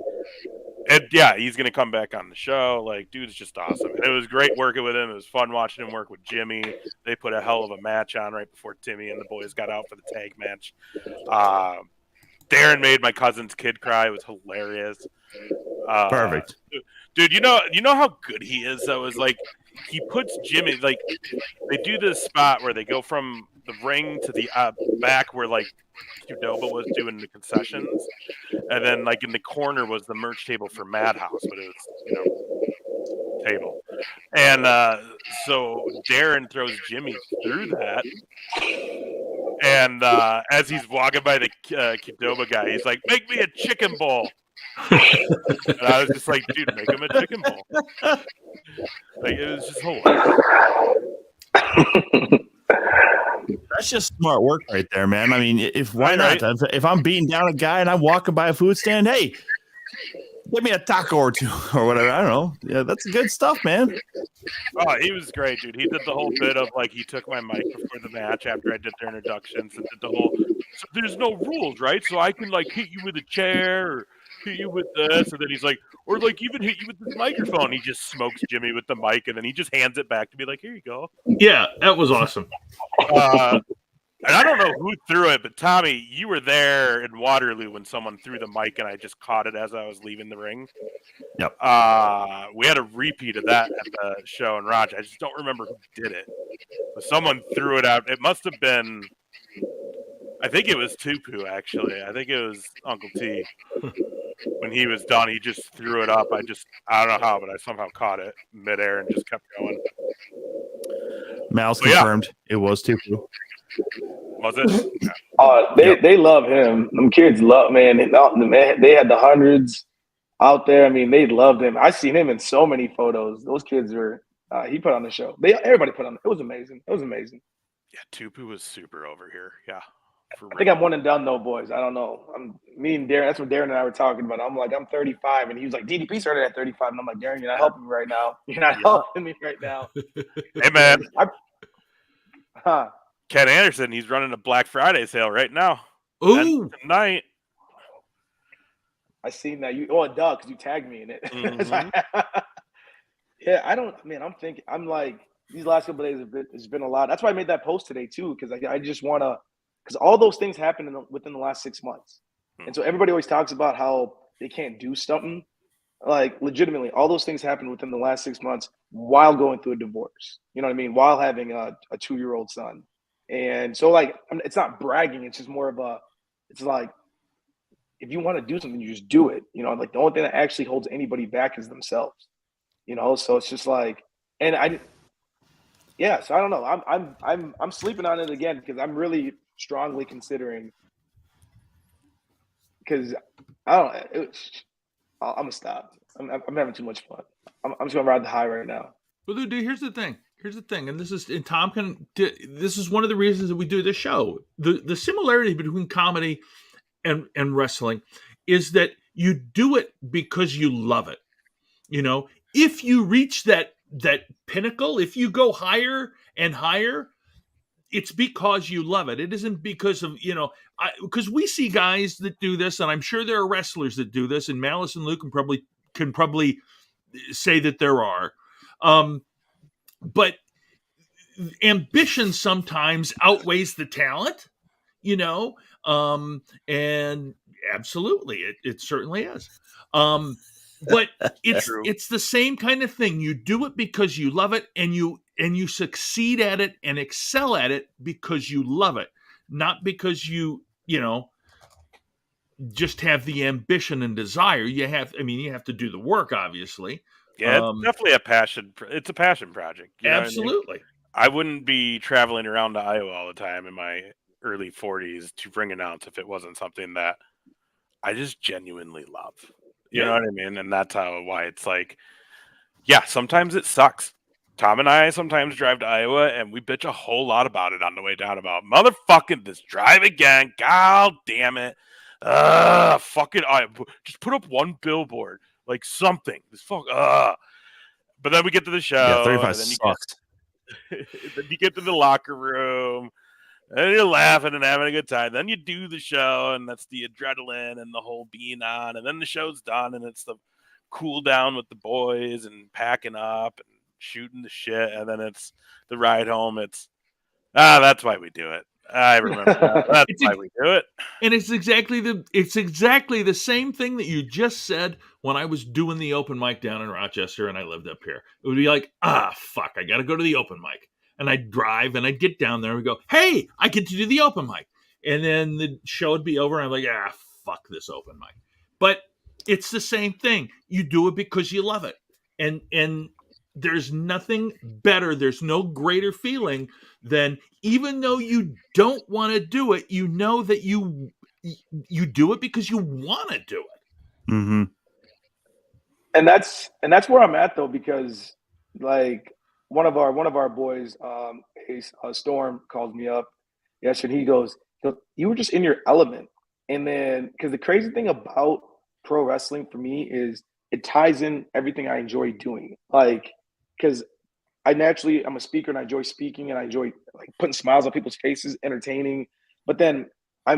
and yeah, he's going to come back on the show. Like, dude's just awesome. And it was great working with him. It was fun watching him work with Jimmy. They put a hell of a match on right before Timmy and the boys got out for the tag match. Darren made my cousin's kid cry. It was hilarious. Perfect. Dude, you know how good he is, though, is like he puts Jimmy, like, they do this spot where they go from the ring to the back where, like, Qdoba was doing the concessions, and then, like, in the corner was the merch table for Madhouse, but it was, table. And so Darren throws Jimmy through that, and as he's walking by the Qdoba guy, he's like, "Make me a chicken bowl." And I was just like, dude, make him a chicken bowl. Like, it was just hilarious. That's just smart work right there, man. I mean, why not? If I'm beating down a guy and I'm walking by a food stand, hey, give me a taco or two or whatever. I don't know. Yeah, that's good stuff, man. Oh, he was great, dude. He did the whole bit of, like, he took my mic before the match after I did their introductions and did the whole, so there's no rules, right? So I can, like, hit you with a chair or hit you with this, and then he's like, or, like, even hit you with this microphone. He just smokes Jimmy with the mic, and then he just hands it back to me like, here you go. Yeah, that was awesome. And I don't know who threw it, but Tommy, you were there in Waterloo when someone threw the mic, and I just caught it as I was leaving the ring. Yep. We had a repeat of that at the show in Rochester. I just don't remember who did it. But someone threw it out. It must have been, I think it was Tupu, actually. I think it was Uncle T. When he was done, he just threw it up. I don't know how, but I somehow caught it midair and just kept going. Mal's confirmed. It was Tupu. Was it? Yeah. They love him. Them kids love, man. They had the hundreds out there. I mean, they loved him. I seen him in so many photos. Those kids were. He put on the show. Everybody put on. It was amazing. It was amazing. Yeah, Tupu was super over here. Yeah. I think I'm one and done though, boys. I don't know. Me and Darren. That's what Darren and I were talking about. I'm like, I'm 35, and he was like, DDP started at 35, and I'm like, Darren, you're not helping me right now. You're not helping me right now. Hey, man. Ken Anderson, he's running a Black Friday sale right now. Ooh, tonight. I seen that. Duh, because you tagged me in it. Mm-hmm. Yeah, I'm thinking. I'm like, these last couple of days it's been a lot. That's why I made that post today too, because I just want to. Because all those things happened within the last 6 months. And so everybody always talks about how they can't do something. Like, legitimately, all those things happened within the last 6 months while going through a divorce. You know what I mean? While having a 2-year-old son. And so, like, it's not bragging. It's just more of it's like, if you want to do something, you just do it. You know, like, the only thing that actually holds anybody back is themselves. You know? So it's just like, so I don't know. I'm sleeping on it again because I'm really strongly considering, because I don't know. I'm gonna stop. I'm having too much fun. I'm just gonna ride the high right now. Well, dude, here's the thing, and this is one of the reasons that we do this show. The similarity between comedy and wrestling is that you do it because you love it. You know, if you reach that pinnacle, if you go higher and higher, it's because you love it. It isn't because of, because we see guys that do this, and I'm sure there are wrestlers that do this, and Malice and Luke can probably say that there are. But ambition sometimes outweighs the talent, and absolutely, it certainly is. But it's True. it's the same kind of thing. You do it because you love it, and you succeed at it and excel at it because you love it, not because you know just have the ambition and desire. You have to do the work, obviously. Yeah, it's definitely a passion. It's a passion project. You know what I mean? Absolutely. I wouldn't be traveling around to Iowa all the time in my early 40s to ring announce if it wasn't something that I just genuinely love. You know what I mean? And that's why it's like, yeah, sometimes it sucks. Tom and I sometimes drive to Iowa and we bitch a whole lot about it on the way down about motherfucking this drive again. God damn it. Fucking just put up one billboard, like something. This fuck But then we get to the show. Yeah, 35 and then sucks. then you get to the locker room and you're laughing and having a good time. Then you do the show, and that's the adrenaline and the whole being on. And then the show's done, and it's the cool down with the boys and packing up and shooting the shit. And then it's the ride home. It's that's why we do it. I remember that. That's why we do it. And it's exactly the same thing that you just said when I was doing the open mic down in Rochester and I lived up here. It would be like, fuck, I got to go to the open mic. And I'd drive and I'd get down there and we'd go, hey, I get to do the open mic. And then the show would be over and I'm like, fuck this open mic. But it's the same thing. You do it because you love it. And there's nothing better. There's no greater feeling than, even though you don't want to do it, you know that you do it because you want to do it. Mm-hmm. And that's where I'm at though, because like one of our boys, Storm, calls me up yesterday. He goes, you were just in your element. And then, because the crazy thing about pro wrestling for me is it ties in everything I enjoy doing. Like, because I'm a speaker and I enjoy speaking and I enjoy like putting smiles on people's faces, entertaining. But then I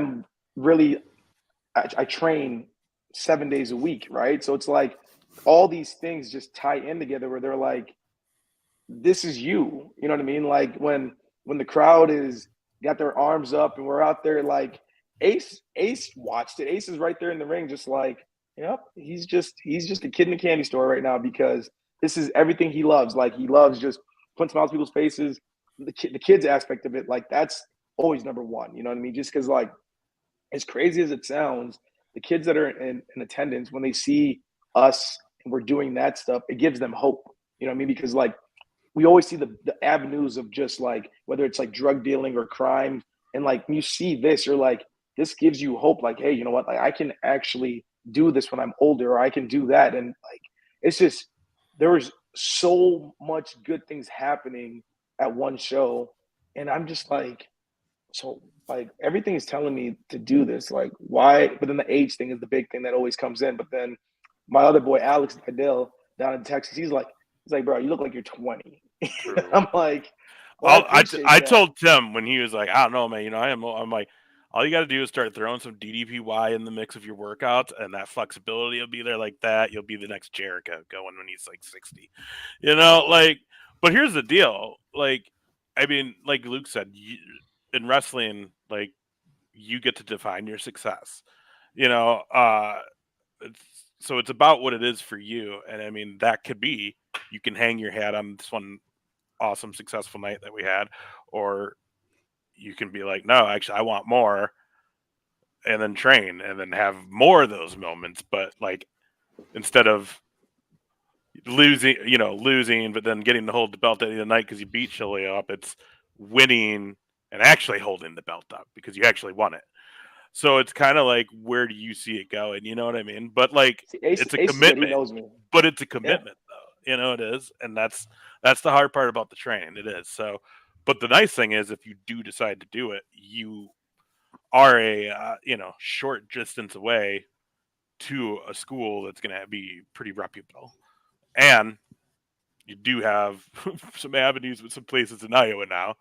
train 7 days a week, right? So it's like all these things just tie in together where they're like, this is you. You know what I mean? Like when the crowd is got their arms up and we're out there, like Ace watched it. Ace is right there in the ring, just like, yep, he's just a kid in a candy store right now because this is everything he loves. Like he loves just putting smiles on people's faces. The kids aspect of it, like that's always number one. You know what I mean? Just because, like, as crazy as it sounds, the kids that are in attendance, when they see us and we're doing that stuff, it gives them hope. You know what I mean? Because like we always see the avenues of just like whether it's like drug dealing or crime, and like when you see this, you're like, this gives you hope. Like, hey, you know what? Like I can actually do this when I'm older, or I can do that, and like it's just. There was so much good things happening at one show. And I'm just like, so like everything is telling me to do this. Like why? But then the age thing is the big thing that always comes in. But then my other boy, Alex Vidal down in Texas, he's like, bro, you look like you're 20. I'm like, well, I told Tim when he was like, I don't know, man, I'm like, all you got to do is start throwing some DDPY in the mix of your workouts, and that flexibility will be there like that. You'll be the next Jericho going when he's like 60, like, but here's the deal. Like, I mean, like Luke said, in wrestling, like you get to define your success, so it's about what it is for you. And I mean, that could be, you can hang your hat on this one awesome, successful night that we had, or you can be like, no, actually, I want more, and then train and then have more of those moments. But like, instead of losing, but then getting to hold the belt at the end of the night because you beat Chile up, it's winning and actually holding the belt up because you actually won it. So it's kind of like, where do you see it going? You know what I mean? But like, it's a commitment. Knows me. But it's a commitment, though. It is, and that's the hard part about the training. It is. So, but the nice thing is, if you do decide to do it, you are a short distance away to a school that's going to be pretty reputable, and you do have some avenues with some places in Iowa now.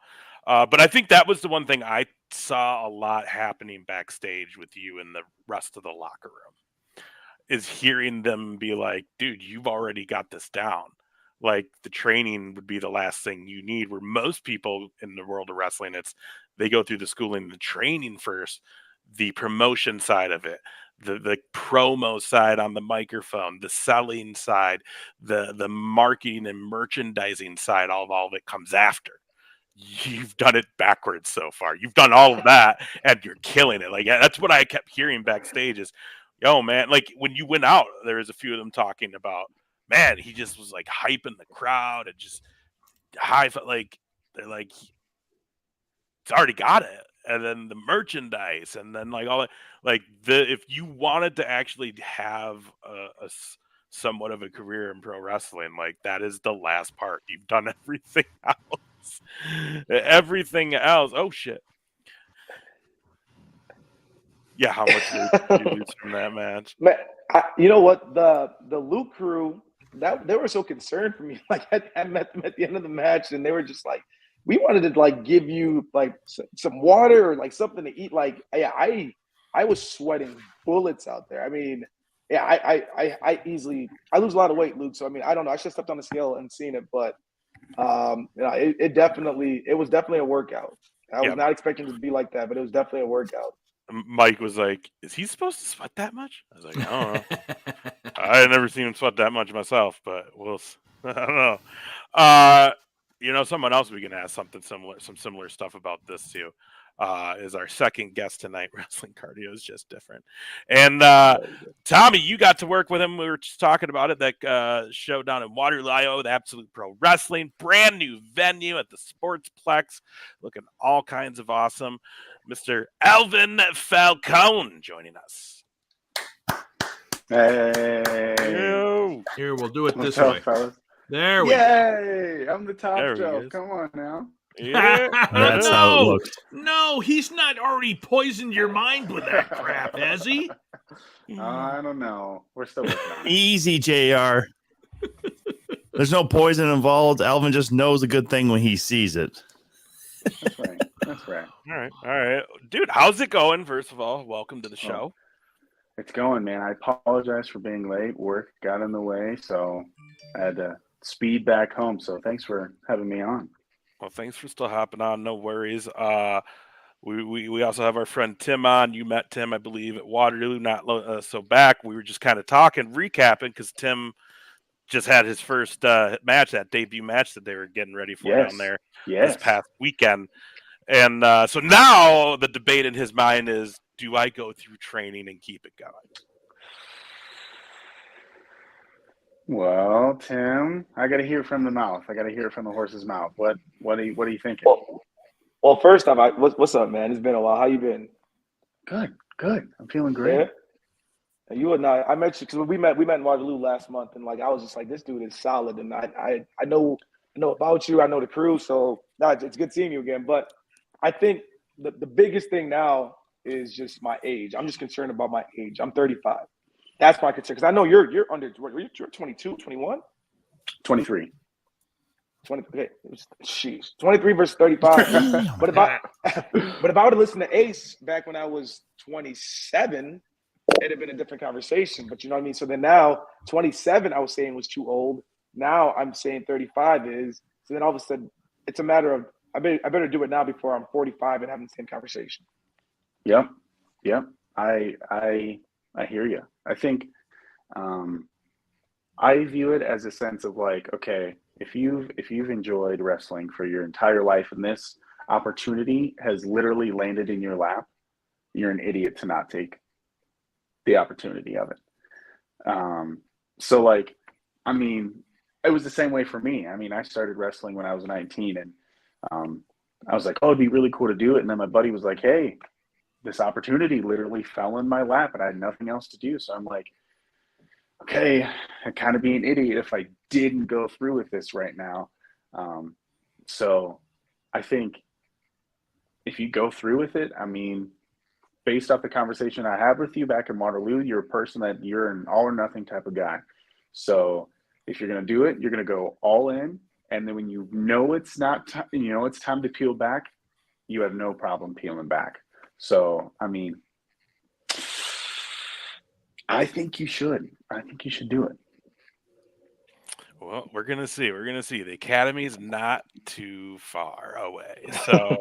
But I think that was the one thing I saw a lot happening backstage with you and the rest of the locker room, is hearing them be like, dude, you've already got this down. Like, the training would be the last thing you need, where most people in the world of wrestling, they go through the schooling and the training first, the promotion side of it, the promo side on the microphone, the selling side, the marketing and merchandising side, all of it comes after. You've done it backwards so far. You've done all of that and you're killing it. Like, that's what I kept hearing backstage is, yo, man, like when you went out, there was a few of them talking about, man, he just was like hyping the crowd and just like, they're like, it's already got it. And then the merchandise, and then like all that, like if you wanted to actually have somewhat of a career in pro wrestling, like that is the last part. You've done everything else. Everything else. Oh shit. Yeah, how much did you lose from that match? Man, you know what? The Luke crew, that they were so concerned for me. Like I met them at the end of the match, and they were just like, we wanted to like give you like some water or like something to eat. Like, yeah, I was sweating bullets out there. I mean, yeah, I easily lose a lot of weight, Luke. So I mean, I don't know. I should have stepped on the scale and seen it, but it was definitely a workout. I was not expecting it to be like that, but it was definitely a workout. Mike was like, is he supposed to sweat that much? I was like, I don't know. I had never seen him sweat that much myself, but I don't know. Someone else we can ask some similar stuff about this too. Is our second guest tonight. Wrestling Cardio is just different. And Tommy, you got to work with him. We were just talking about it. That show down in Waterloo, Iowa, the Absolute Pro Wrestling, brand new venue at the Sportsplex, looking all kinds of awesome. Mr. Alvin Falcone joining us. Hey. Here, we'll do it this What's way. up, fellas? There we go. Yay! I'm the top There he shelf. is. Come on now. Yeah. That's how it looks. No, he's not already poisoned your mind with that crap, has he? I don't know. We're still working on it. Easy, JR. There's no poison involved. Alvin just knows a good thing when he sees it. That's right. That's right. All right. Dude, how's it going? First of all, welcome to the show. It's going, man. I apologize for being late. Work got in the way, so I had to speed back home. So thanks for having me on. Well, thanks for still hopping on. No worries. We also have our friend Tim on. You met Tim, I believe, at Waterloo not so back. We were just kind of talking, recapping, because Tim just had his first match, that debut match that they were getting ready for down there this past weekend. And so now the debate in his mind is, do I go through training and keep it going? Well, Tim, I got to hear it from the mouth. I got to hear it from the horse's mouth. What are you thinking? Well, first off, what's up, man? It's been a while. How you been? Good. I'm feeling great. Yeah. You and I met you because we met in Waterloo last month, and like I was just like, this dude is solid, and I know about you. I know the crew, so it's good seeing you again. But I think the biggest thing now is just my age. I'm just concerned about my age. I'm 35. That's my concern, because I know you're under. You're 22, 21, 23. 20. Okay, sheesh, 23 versus 35. but if I would have listened to Ace back when I was 27, it'd have been a different conversation. But you know what I mean. So then now 27, I was saying was too old. Now I'm saying 35 is. So then all of a sudden, it's a matter of I better do it now before I'm 45 and having the same conversation. Yep. I hear you. I think I view it as a sense of like, okay, if you've enjoyed wrestling for your entire life and this opportunity has literally landed in your lap, you're an idiot to not take the opportunity of it. So like, I mean, it was the same way for me. I mean, I started wrestling when I was 19, and I was like, oh, it'd be really cool to do it. And then my buddy was like, hey, this opportunity literally fell in my lap and I had nothing else to do. So I'm like, okay, I'd kind of be an idiot if I didn't go through with this right now. So I think if you go through with it, I mean, based off the conversation I had with you back in Waterloo, you're a person that you're an all or nothing type of guy. So if you're going to do it, you're going to go all in. And then when you know it's not, it's time to peel back, you have no problem peeling back. So, I mean, I think you should do it. Well, we're going to see. The academy's not too far away. So,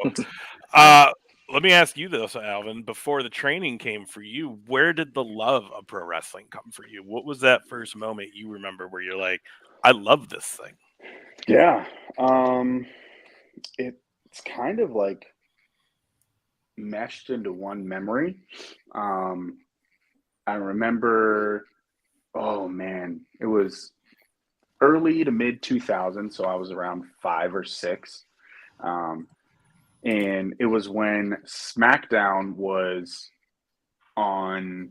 let me ask you this, Alvin. Before the training came for you, where did the love of pro wrestling come for you? What was that first moment you remember where you're like, I love this thing? Yeah. It's kind of like meshed into one memory. I remember, oh man, it was early to mid 2000s, so I was around 5 or 6. And it was when SmackDown was on,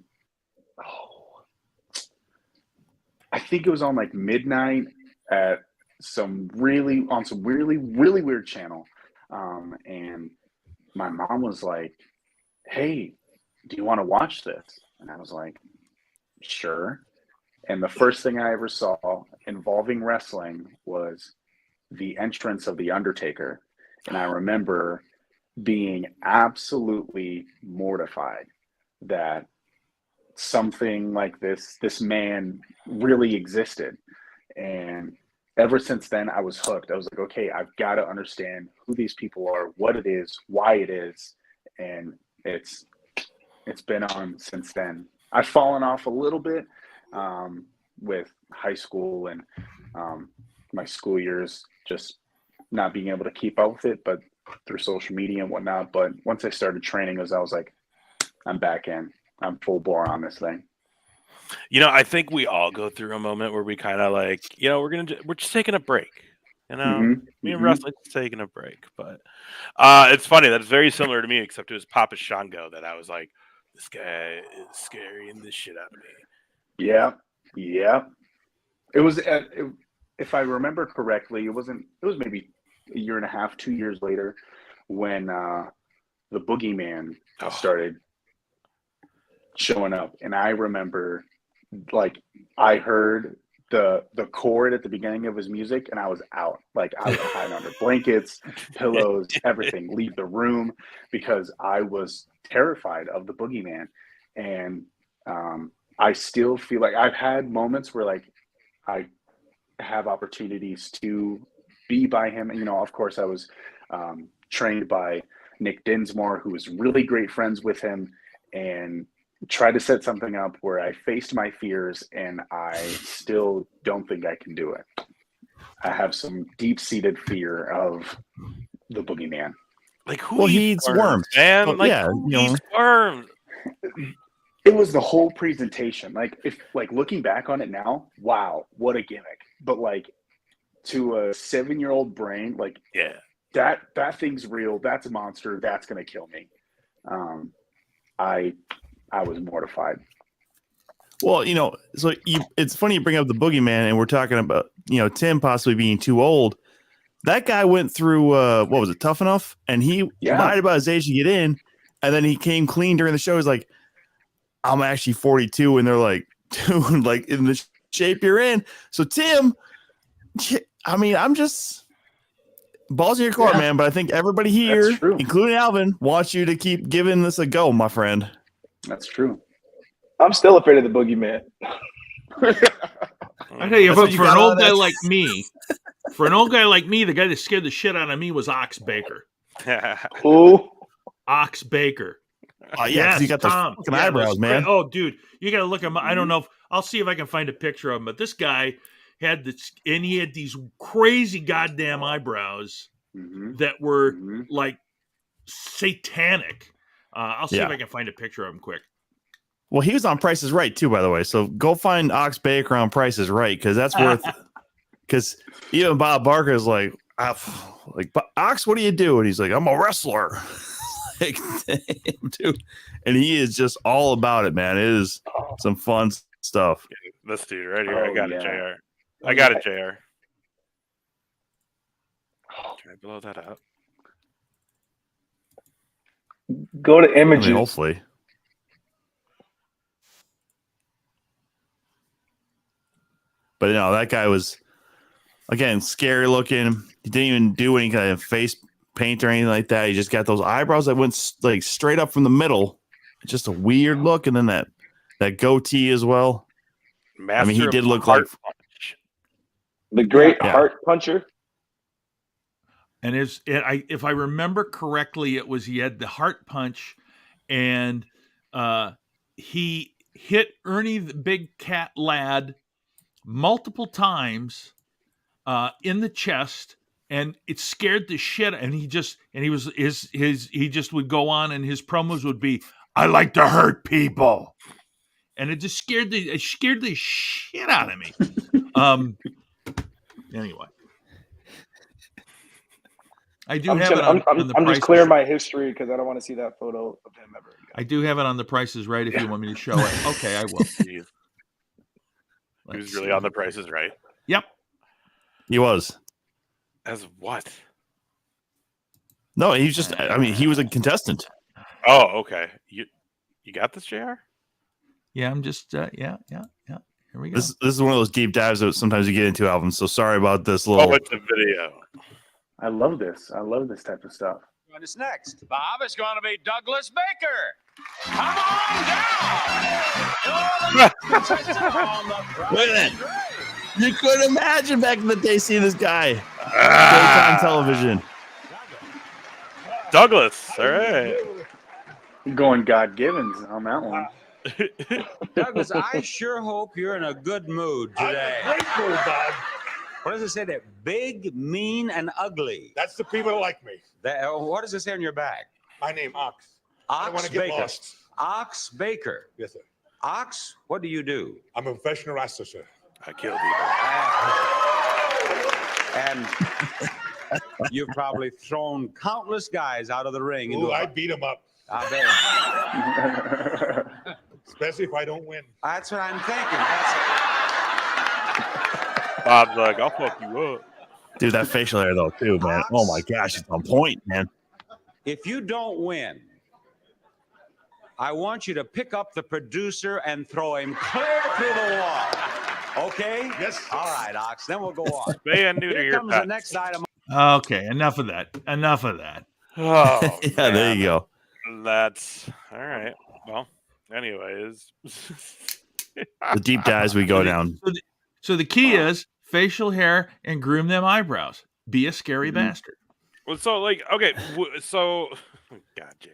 I think it was on like midnight at some really weird channel. And my mom was like, "Hey, do you want to watch this?" And I was like, "Sure." And the first thing I ever saw involving wrestling was the entrance of The Undertaker. And I remember being absolutely mortified that something like this man really existed. And ever since then, I was hooked. I was like, okay, I've got to understand who these people are, what it is, why it is. And it's been on since then. I've fallen off a little bit with high school and my school years, just not being able to keep up with it, but through social media and whatnot. But once I started training, I was like, I'm back in. I'm full bore on this thing. I think we all go through a moment where we kind of like, we're just taking a break. Me and wrestling's taking a break. But it's funny. That's very similar to me, except it was Papa Shango that I was like, this guy is scaring the shit out of me. Yeah. It was, if I remember correctly, it was maybe a year and a half, 2 years later when the Boogeyman started showing up. And I remember, like, I heard the chord at the beginning of his music and I was out. Like, I was hiding under blankets, pillows, everything, leave the room, because I was terrified of the Boogeyman. And I still feel like I've had moments where, like, I have opportunities to be by him. And, of course, I was trained by Nick Dinsmore, who was really great friends with him, and tried to set something up where I faced my fears, and I still don't think I can do it. I have some deep-seated fear of the Boogeyman. Like, who eats worms, man? well, like, yeah, who eats worms? It was the whole presentation. Like, looking back on it now, wow, what a gimmick. But like, to a 7-year-old brain, like, yeah, that thing's real. That's a monster. That's gonna kill me. I was mortified. Well, so it's funny you bring up the Boogeyman, and we're talking about Tim possibly being too old. That guy went through what was it, Tough Enough, and he lied about his age to get in, and then he came clean during the show. He's like, I'm actually 42, and they're like, dude, like, in the shape you're in. So Tim, I mean, I'm just balls in your court, man. But I think everybody here, including Alvin, wants you to keep giving this a go, my friend. That's true. I'm still afraid of the Boogeyman. I tell you, but for an old guy like me, the guy that scared the shit out of me was Ox Baker. Who? Ox Baker. Oh, yeah, because you got the fucking eyebrows, man. Oh, dude, you got to look at him. I don't know. I'll see if I can find a picture of him. But this guy had he had these crazy goddamn eyebrows that were like satanic. I'll see if I can find a picture of him quick. Well, he was on Price is Right too, by the way. So go find Ox Baker on Price is Right, because that's worth. Because even Bob Barker is like, Ox, what do you do? And he's like, I'm a wrestler. Like, damn, dude. And he is just all about it, man. It is some fun stuff. This dude right here. I got it, JR. I got it, JR. Try to blow that up. Go to images. I mean, hopefully. But that guy was, again, scary looking. He didn't even do any kind of face paint or anything like that. He just got those eyebrows that went like straight up from the middle. Just a weird look, and then that goatee as well. I mean, he did look like the great heart puncher. And if I remember correctly, it was he had the heart punch, and he hit Ernie the Big Cat Lad multiple times in the chest, and it scared the shit. And he just would go on, and his promos would be, "I like to hurt people," and it just scared the shit out of me. Anyway. I do have it on the I'm Price just clearing is- my history because I don't want to see that photo of him ever again. I do have it on the Price is Right if you want me to show it. Okay, I will. Jeez. He Let's was really see. on the prices, right? Yep. He was. As what? No, he's just. I mean, he was a contestant. Oh, okay. You got this, JR? Yeah, I'm just yeah. Here we go. This is one of those deep dives that sometimes you get into, Alvin. So sorry about this little. Oh, it's a video. I love this. I love this type of stuff. What is next? Bob, it's going to be Douglas Baker. Come on down. You're the contestant on the Price Look at is Right. You couldn't imagine back in the day seeing this guy daytime television. Douglas. All right. Going God Givens on that one. Douglas, I sure hope you're in a good mood today. Great mood, Bob. What does it say there? Big, mean, and ugly. That's the people that like me. What does it say on your back? My name, Ox. I don't Ox want to get Baker. lost. Ox Baker. Yes, sir. Ox, what do you do? I'm a professional wrestler, sir. I killed you. And you've probably thrown countless guys out of the ring. Ooh, I beat him up, I bet. especially if I don't win. That's what I'm thinking. Bob's like, I'll fuck you up. Dude, that facial hair though, too, man. Oh my gosh, it's on point, man. If you don't win, I want you to pick up the producer and throw him clear through the wall. Okay? Yes. All right, Ox. Then we'll go on. Spay and neuter Here your comes pets. the next item. Okay, enough of that. Oh, Yeah, man. there you go. That's all right. Well, anyways. The deep dives we go down. So the key is facial hair and groom them eyebrows. Be a scary bastard. Well, so like, okay, so God, JR.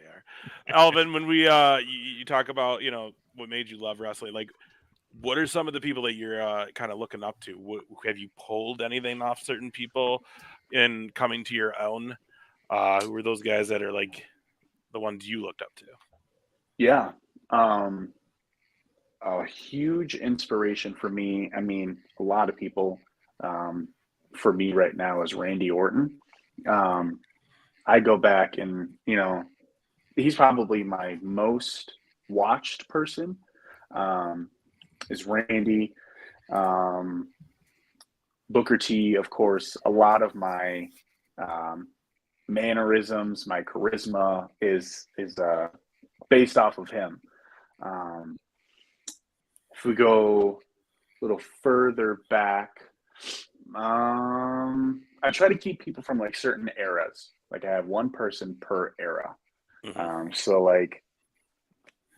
Alvin, when we you talk about, what made you love wrestling, like what are some of the people that you're kind of looking up to? Have you pulled anything off certain people in coming to your own? Who were those guys that are like the ones you looked up to? Yeah. A huge inspiration for me. I mean, a lot of people for me right now is Randy Orton. I go back and, he's probably my most watched person is Randy. Booker T, of course. A lot of my mannerisms, my charisma is based off of him. If we go a little further back, I try to keep people from like certain eras. Like I have one person per era. Mm-hmm. So like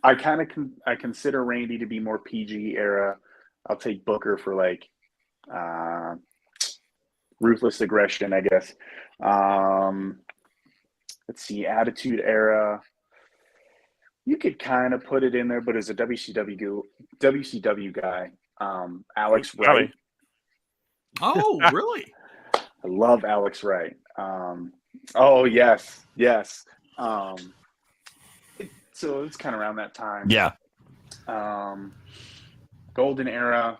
I kind of I consider Randy to be more PG era. I'll take Booker for like ruthless aggression, I guess. Let's see, Attitude Era. You could kind of put it in there, but as a WCW guy, Alex Wright. Oh, really? I love Alex Wright. Oh yes. So it's kind of around that time. Yeah. Golden Era.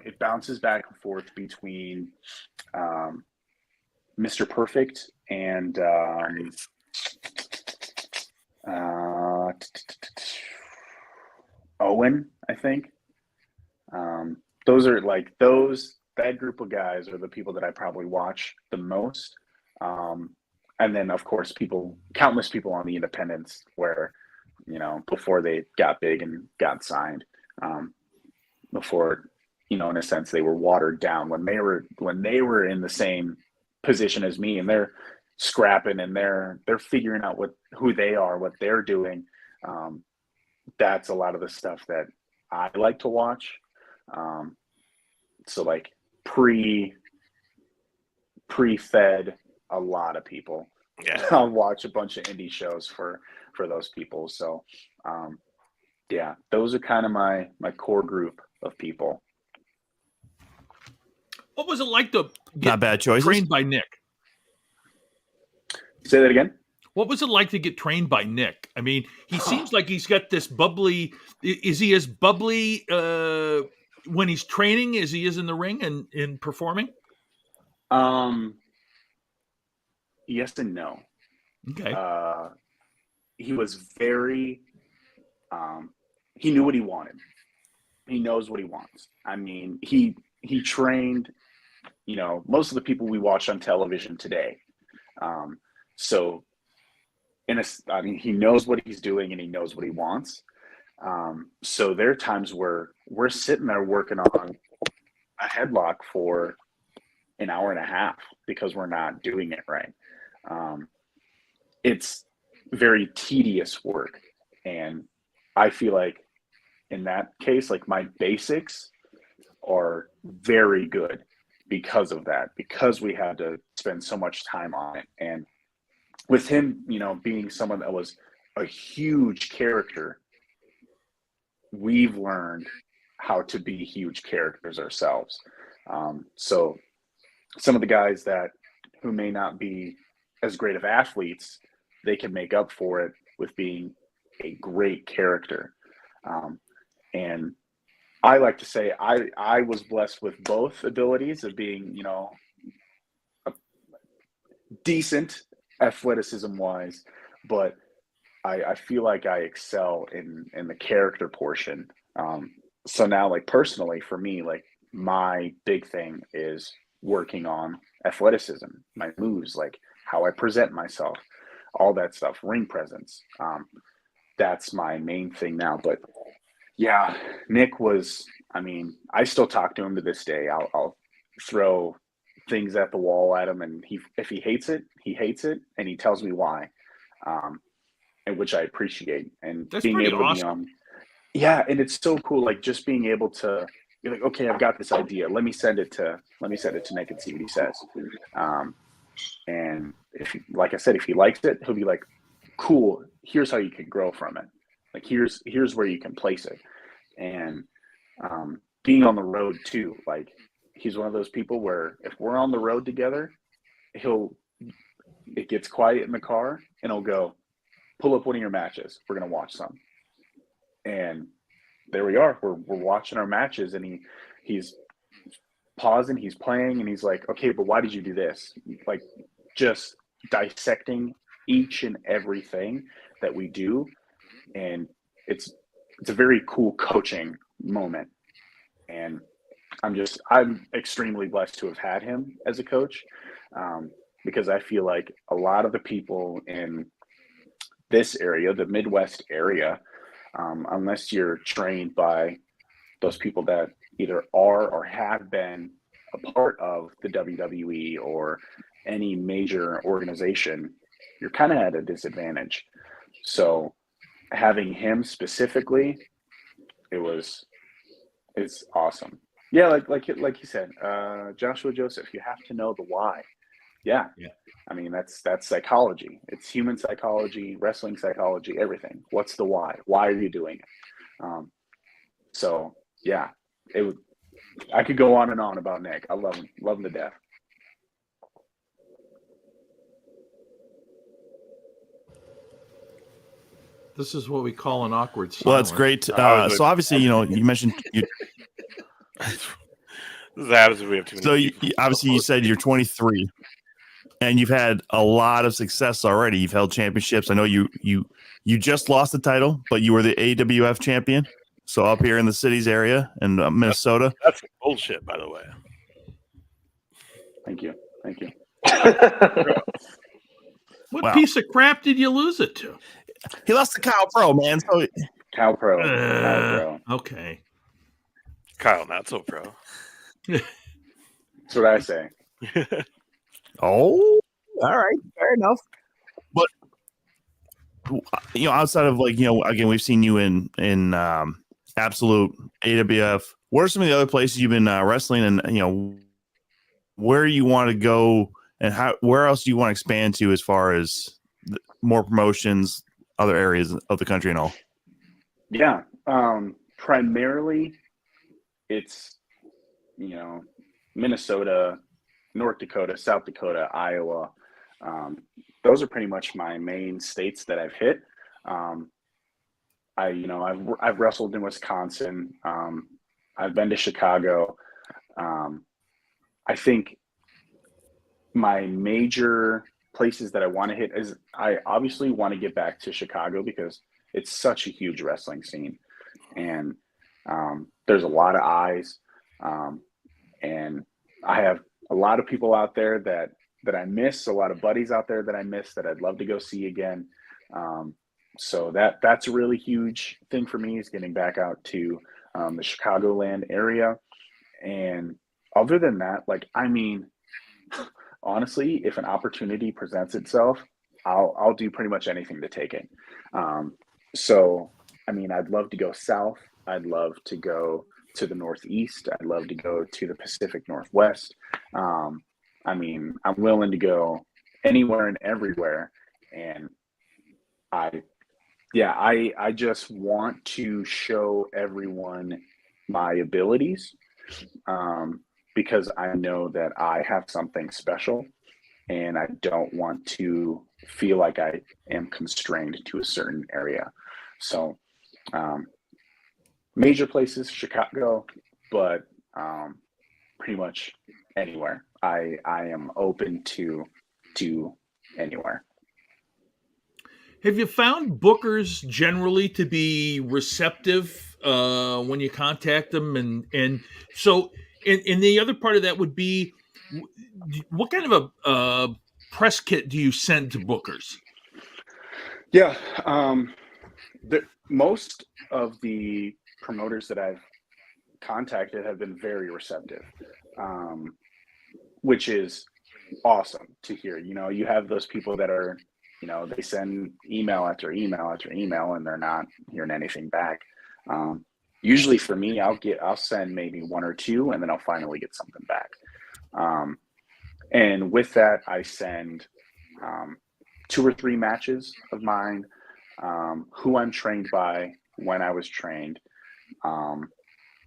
It bounces back and forth between Mr. Perfect and Owen, I think. Those are like that group of guys are the people that I probably watch the most. And then of course countless people on the independents where, before they got big and got signed, before, in a sense they were watered down when they were in the same position as me, and they're scrapping and they're figuring out who they are, what they're doing. That's a lot of the stuff that I like to watch. So like pre-fed a lot of people. Yeah. I'll watch a bunch of indie shows for those people. So, yeah, those are kind of my core group of people. What was it like to get Not bad choices. trained by Nick? Say that again. What was it like to get trained by Nick? I mean, he seems like he's got this bubbly. Is he as bubbly when he's training as he is in the ring and in performing? Yes and no. Okay. He was very. He knew what he wanted. He knows what he wants. I mean, he trained. You know, most of the people we watch on television today. So, I mean, he knows what he's doing and he knows what he wants. So there are times where we're sitting there working on a headlock for an hour and a half because we're not doing it right. It's very tedious work. And I feel like in that case, like my basics are very good because of that, because we had to spend so much time on it. And with him, you know, being someone that was a huge character, we've learned how to be huge characters ourselves. So some of the guys who may not be as great of athletes, they can make up for it with being a great character. And I like to say I was blessed with both abilities of being, you know, a decent athleticism wise, but I feel like I excel in the character portion. So now, like personally for me, like my big thing is working on athleticism, my moves, like how I present myself, all that stuff, ring presence. That's my main thing now. But yeah, Nick was, I mean, I still talk to him to this day. I'll throw things at the wall at him, and if he hates it, he hates it, and he tells me why, and which I appreciate. And That's being pretty able to be awesome. on, yeah, and it's so cool, like just being able to be like, okay, I've got this idea. Let me send it to Nick and see what he says. And if, like I said, if he likes it, he'll be like, cool, here's how you can grow from it. Like here's where you can place it. And being on the road too, like he's one of those people where if we're on the road together, it gets quiet in the car and he'll go, pull up one of your matches. We're gonna watch some. And there we are. We're watching our matches, and he's pausing, he's playing, and he's like, okay, but why did you do this? Like just dissecting each and everything that we do. And it's a very cool coaching moment. And I'm extremely blessed to have had him as a coach, because I feel like a lot of the people in this area, the Midwest area, unless you're trained by those people that either are or have been a part of the WWE or any major organization, you're kind of at a disadvantage. So having him specifically, it's awesome. Yeah, like you said, Joshua Joseph, you have to know the why. Yeah. I mean, that's psychology. It's human psychology, wrestling psychology, everything. What's the why? Why are you doing it? So yeah, I could go on and on about Nick. I love him to death. This is what we call an awkward silence. Well, that's great. So obviously, you know, you mentioned you. This happens if we have too many. So obviously, you said you're 23, and you've had a lot of success already. You've held championships. I know you just lost the title, but you were the AWF champion. So up here in the cities area in Minnesota. That's bullshit, by the way. Thank you. What piece of crap did you lose it to? He lost to Kyle Pro, man. So Kyle Pro. Okay. Kyle, not so pro. That's what I say. Oh, all right, fair enough. But you know, outside of like, you know, again, we've seen you in Absolute, AWF. What are some of the other places you've been wrestling, and you know, where you want to go And where else do you want to expand to as far as more promotions, other areas of the country and all? Yeah. Primarily it's, Minnesota, North Dakota, South Dakota, Iowa. Those are pretty much my main states that I've hit. I've wrestled in Wisconsin. I've been to Chicago. I think my major places that I want to hit is I obviously want to get back to Chicago because it's such a huge wrestling scene, and there's a lot of eyes, and I have a lot of people out there that I miss, a lot of buddies out there that I miss that I'd love to go see again. So that's a really huge thing for me, is getting back out to the Chicagoland area. And other than that, honestly, if an opportunity presents itself, I'll do pretty much anything to take it. I'd love to go south. I'd love to go to the Northeast. I'd love to go to the Pacific Northwest. I'm willing to go anywhere and everywhere. And I just want to show everyone my abilities, because I know that I have something special, and I don't want to feel like I am constrained to a certain area. So, major places, Chicago, but pretty much anywhere. I am open to anywhere. Have you found bookers generally to be receptive when you contact them? And so, and the other part of that would be, what kind of a press kit do you send to bookers? Yeah. Most of the promoters that I've contacted have been very receptive, which is awesome to hear. You have those people that are, they send email after email after email, and they're not hearing anything back. Usually for me, I'll send maybe one or two, and then I'll finally get something back. And with that, I send 2 or 3 matches of mine, who I'm trained by, when I was trained,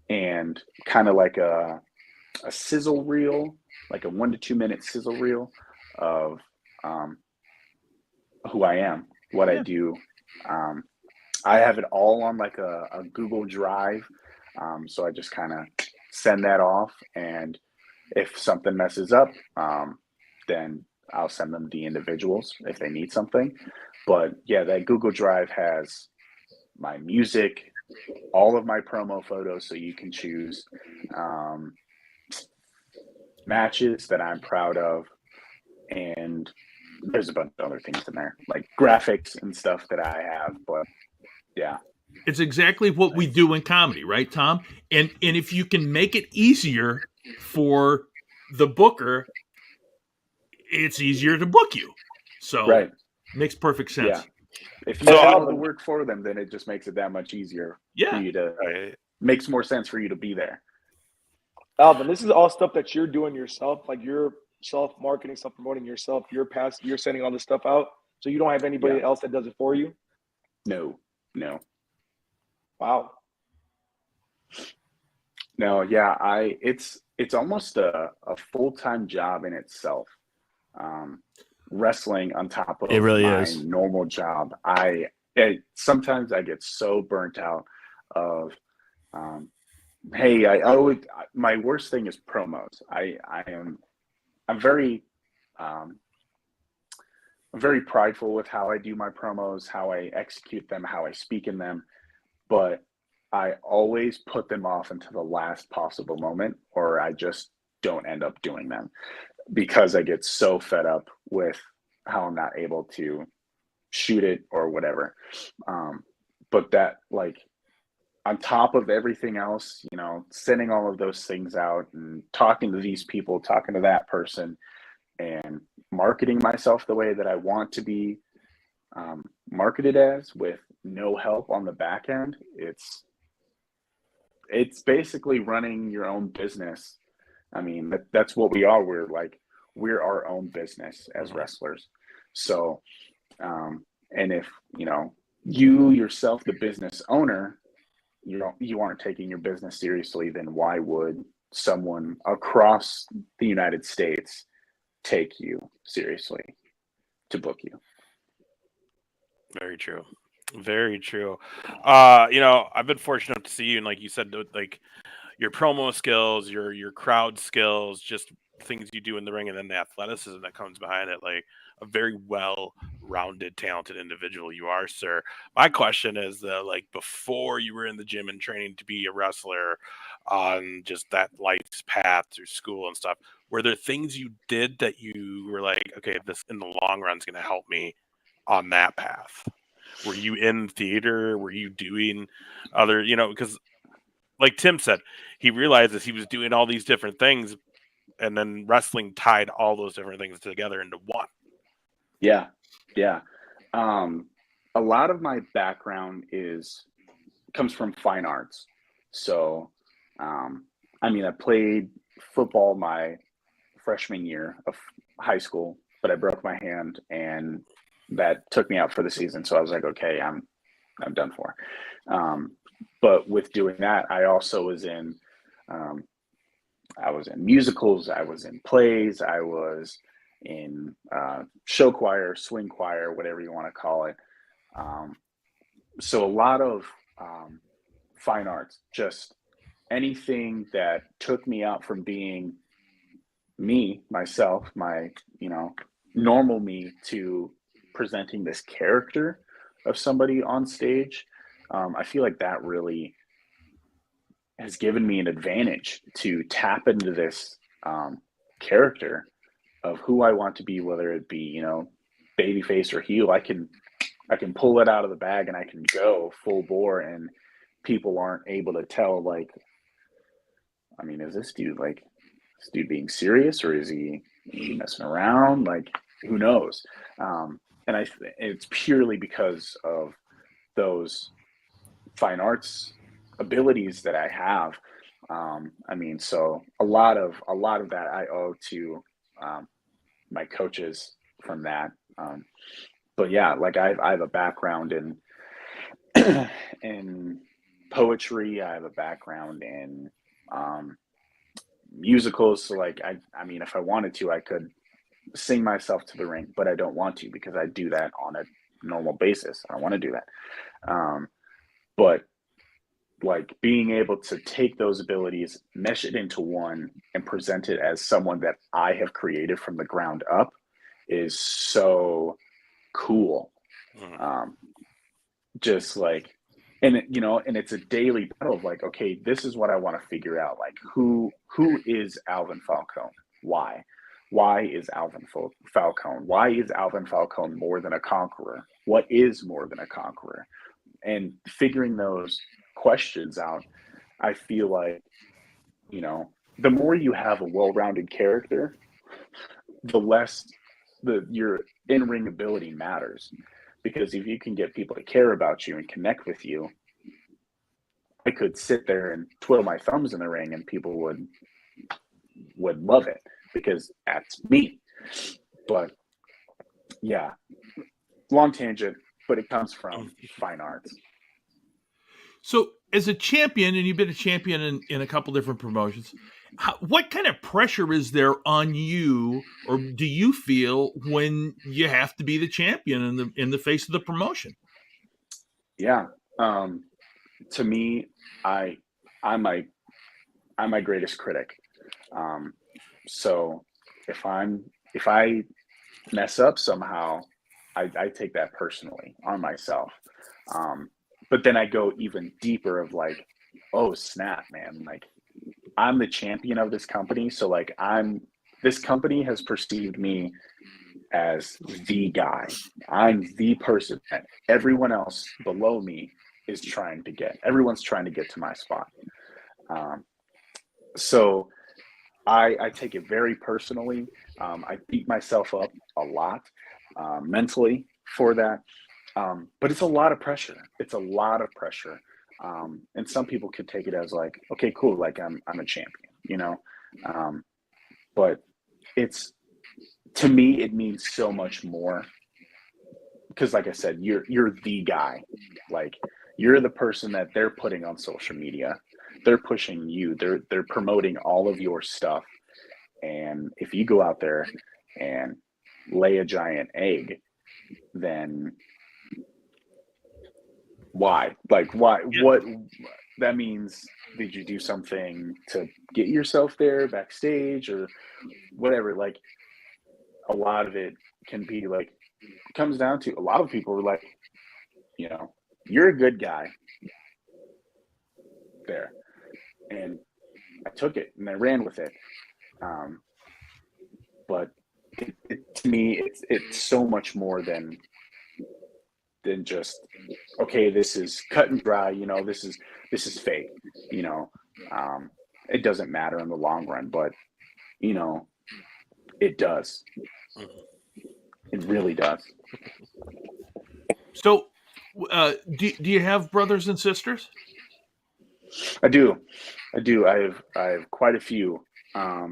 and kind of like a sizzle reel, like a 1 to 2 minute sizzle reel of who I am, what I do. I have it all on like a Google Drive, so I just kind of send that off, and if something messes up, then I'll send them the individuals if they need something. But yeah, that Google Drive has my music, all of my promo photos, so you can choose matches that I'm proud of, and there's a bunch of other things in there, like graphics and stuff that I have. But yeah, it's exactly what we do in comedy, right, Tom? And if you can make it easier for the booker, it's easier to book you. So right, makes perfect sense. Yeah. If you do all the work for them, then it just makes it that much easier for you to. Makes more sense for you to be there. Alvin, this is all stuff that you're doing yourself, like you're self-marketing, self-promoting yourself. You're sending all this stuff out, so you don't have anybody else that does it for you? No. Wow. No, yeah, it's almost a full-time job in itself. Wrestling on top of it really my is. normal job. Sometimes I get so burnt out of my worst thing is promos. I'm very prideful with how I do my promos, how I execute them, how I speak in them, but I always put them off until the last possible moment, or I just don't end up doing them because I get so fed up with how I'm not able to shoot it or whatever. But that, like, on top of everything else, sending all of those things out and talking to these people, talking to that person, and marketing myself the way that I want to be marketed as, with no help on the back end, it's basically running your own business. I mean, that's what we are. we're our own business as wrestlers. So, and if, you yourself, the business owner, you aren't taking your business seriously, then why would someone across the United States take you seriously to book you? Very true. Very true. I've been fortunate enough to see you, and like you said, like your promo skills, your crowd skills, just things you do in the ring, and then the athleticism that comes behind it. Like a very well-rounded, talented individual you are, sir. My question is, like before you were in the gym and training to be a wrestler, on just that life's path through school and stuff, were there things you did that you were like, okay, this in the long run is going to help me on that path? Were you in theater? Were you doing other, because like Tim said, he realizes he was doing all these different things, and then wrestling tied all those different things together into one. Yeah. Yeah. A lot of my background comes from fine arts. So, I played football my freshman year of high school, but I broke my hand and that took me out for the season. So I was like, okay, I'm done for. But with doing that, I also was in musicals, I was in plays, I was in show choir, swing choir, whatever you want to call it. So a lot of fine arts, just anything that took me out from being myself, my, normal me, to presenting this character of somebody on stage. I feel like that really has given me an advantage to tap into this character of who I want to be, whether it be, babyface or heel. I can pull it out of the bag and I can go full bore, and people aren't able to tell, like, is this dude being serious, or is he messing around? Like, who knows? And it's purely because of those fine arts abilities that I have. So a lot of that I owe to my coaches from that. But yeah, like I have a background in in poetry. I have a background in musicals. So like if I wanted to, I could sing myself to the ring, but I don't want to, because I do that on a normal basis. I don't want to do that. But like being able to take those abilities, mesh it into one, and present it as someone that I have created from the ground up is so cool. Just like, and it's a daily battle of like, okay, this is what I want to figure out. Like, who is Alvin Falcone? Why is Alvin Falcone? Why is Alvin Falcone more than a conqueror? What is more than a conqueror? And figuring those questions out, I feel like, the more you have a well-rounded character, the less your in-ring ability matters. Because if you can get people to care about you and connect with you, I could sit there and twiddle my thumbs in the ring and people would love it, because that's me. But yeah, long tangent, but it comes from fine arts. So as a champion, and you've been a champion in a couple different promotions, what kind of pressure is there on you, or do you feel, when you have to be the champion in the face of the promotion? Yeah. To me, I'm my greatest critic. So if I mess up somehow, I take that personally on myself. But then I go even deeper of like, oh snap, man, like I'm the champion of this company. So like this company has perceived me as the guy. I'm the person that everyone else below me is trying to get. Everyone's trying to get to my spot. So I take it very personally. I beat myself up a lot mentally for that. But it's a lot of pressure. It's a lot of pressure. And some people could take it as like, okay, cool, like I'm a champion, but it's to me, it means so much more because, like I said, you're the guy. Like, you're the person that they're putting on social media. They're pushing you. They're promoting all of your stuff. And if you go out there and lay a giant egg, then why? Like, why? Yeah. What? That means, did you do something to get yourself there backstage or whatever? Like, a lot of it can be like, comes down to a lot of people are like, you know, you're a good guy there. And I took it and I ran with it. But to me, it's so much more than just, okay, this is cut and dry, you know, this is fake, you know. It doesn't matter in the long run, but you know, it does. It really does. So, do you have brothers and sisters? I do. I have quite a few. I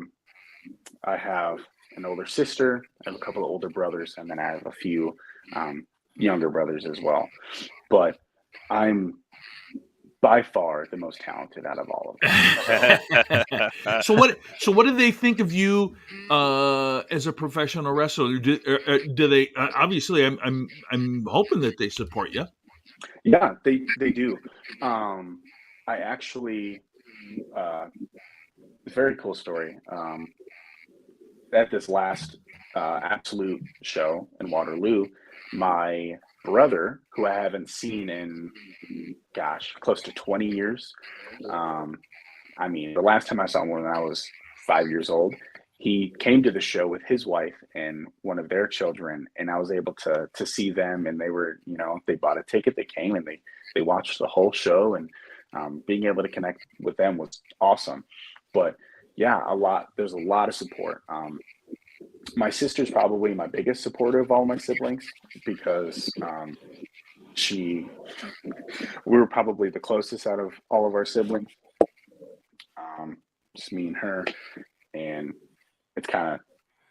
have an older sister, I have a couple of older brothers, and then I have a few younger brothers as well. But I'm by far the most talented out of all of them. So what do they think of you as a professional wrestler? Do they obviously? I'm hoping that they support you. Yeah, they do. I actually, very cool story. At this last Absolute show in Waterloo, my brother, who I haven't seen in, gosh, close to 20 years. I mean, the last time I saw him when I was 5 years old, he came to the show with his wife and one of their children, and I was able to see them, and they were, you know, they bought a ticket, they came, and they watched the whole show, and being able to connect with them was awesome. But yeah, there's a lot of support. My sister's probably my biggest supporter of all my siblings because we were probably the closest out of all of our siblings. Just me and her, and it's kind of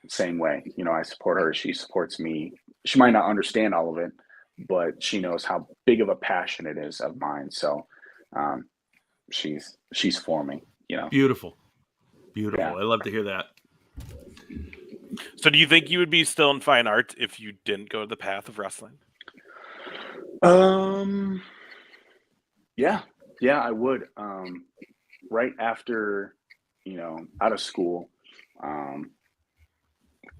the same way. You know, I support her, she supports me. She might not understand all of it, but she knows how big of a passion it is of mine. So she's for me, you know. Beautiful. Yeah. I love to hear that. So do you think you would be still in fine art if you didn't go the path of wrestling? Yeah, I would. Right after, you know, out of school,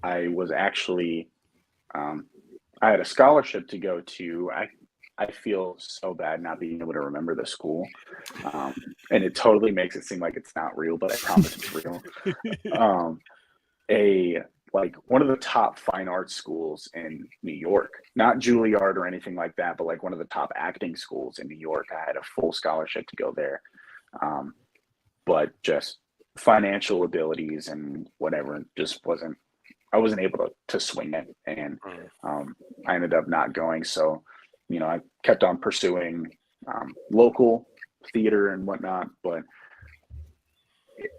I was actually, I had a scholarship to go to. I feel so bad not being able to remember the school, and it totally makes it seem like it's not real, but I promise it's real. Like one of the top fine arts schools in New York, not Juilliard or anything like that, but like one of the top acting schools in New York. I had a full scholarship to go there. But just financial abilities and whatever just I wasn't able to swing it. And I ended up not going. So, you know, I kept on pursuing local theater and whatnot. But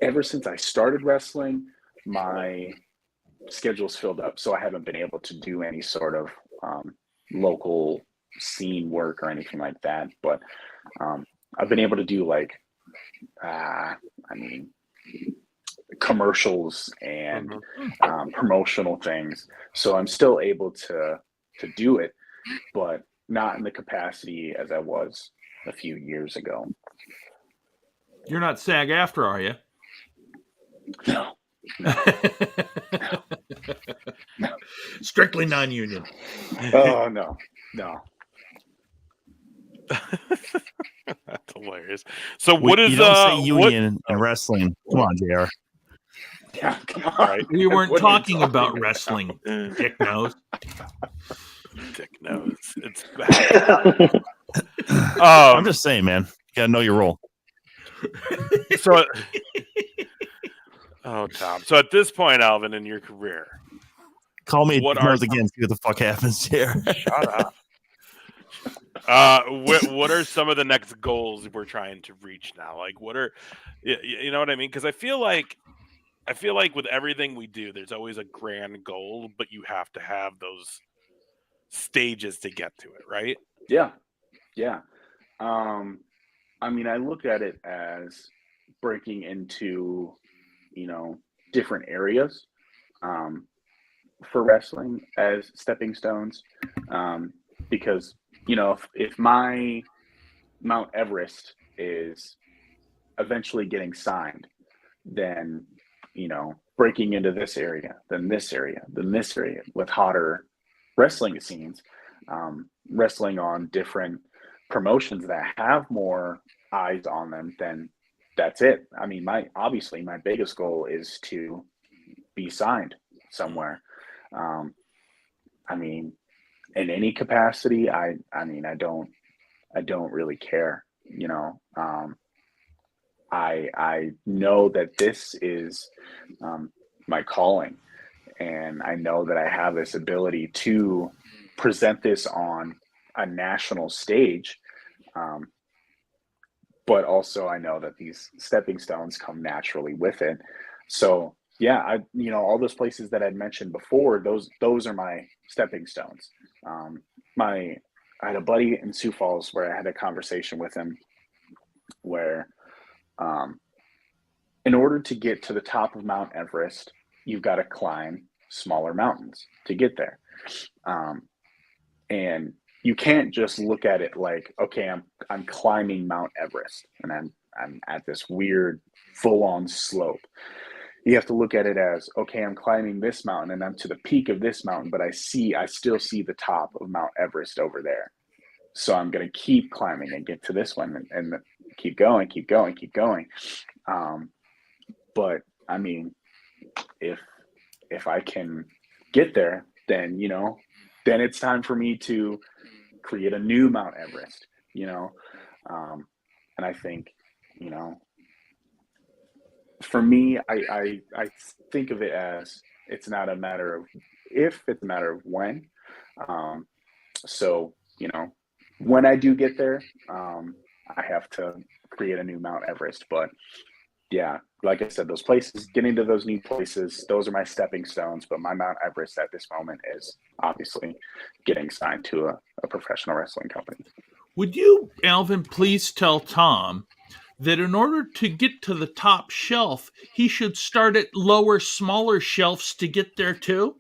ever since I started wrestling, my schedule's filled up, so I haven't been able to do any sort of local scene work or anything like that. But I've been able to do like commercials and promotional things, so I'm still able to do it, but not in the capacity as I was a few years ago. You're not SAG-AFTRA, are you? No. Strictly non-union. Oh, no. That's hilarious. So what is you don't say union in wrestling? Come on, JR. Yeah, come on. Right. We weren't What are you talking about wrestling. Dick knows. Dick knows. It's bad. I'm just saying, man. You gotta know your role. So, Tom. So at this point, Alvin, in your career, Call me what again. See what the fuck happens here. Shut up. What are some of the next goals we're trying to reach now? Like, what are, you know what I mean? Because I feel like I feel like with everything we do, there's always a grand goal, but you have to have those stages to get to it, right? Yeah. Yeah. I mean, I look at it as breaking into, different areas for wrestling as stepping stones. Because, if my Mount Everest is eventually getting signed, then, breaking into this area, then this area, then this area with hotter wrestling scenes, wrestling on different promotions that have more eyes on them, then that's it. I mean, my biggest goal is to be signed somewhere. I mean, in any capacity, I don't really care. I know that this is my calling, and I know that I have this ability to present this on a national stage. But also I know that these stepping stones come naturally with it. So yeah, all those places that I'd mentioned before, those are my stepping stones. I had a buddy in Sioux Falls where I had a conversation with him where, in order to get to the top of Mount Everest, you've got to climb smaller mountains to get there. And you can't just look at it like, okay, I'm climbing Mount Everest and I'm at this weird full-on slope. You have to look at it as, okay, I'm climbing this mountain and I'm to the peak of this mountain, but I still see the top of Mount Everest over there. So I'm going to keep climbing and get to this one and keep going. But I mean, if I can get there, then, then it's time for me to create a new Mount Everest, and I think, for me, I think of it as it's not a matter of if, it's a matter of when. So, when I do get there, I have to create a new Mount Everest. But yeah, like I said, those places, getting to those new places, those are my stepping stones. But my Mount Everest at this moment is obviously getting signed to a professional wrestling company. Would you, Alvin, please tell Tom that in order to get to the top shelf, he should start at lower, smaller shelves to get there too?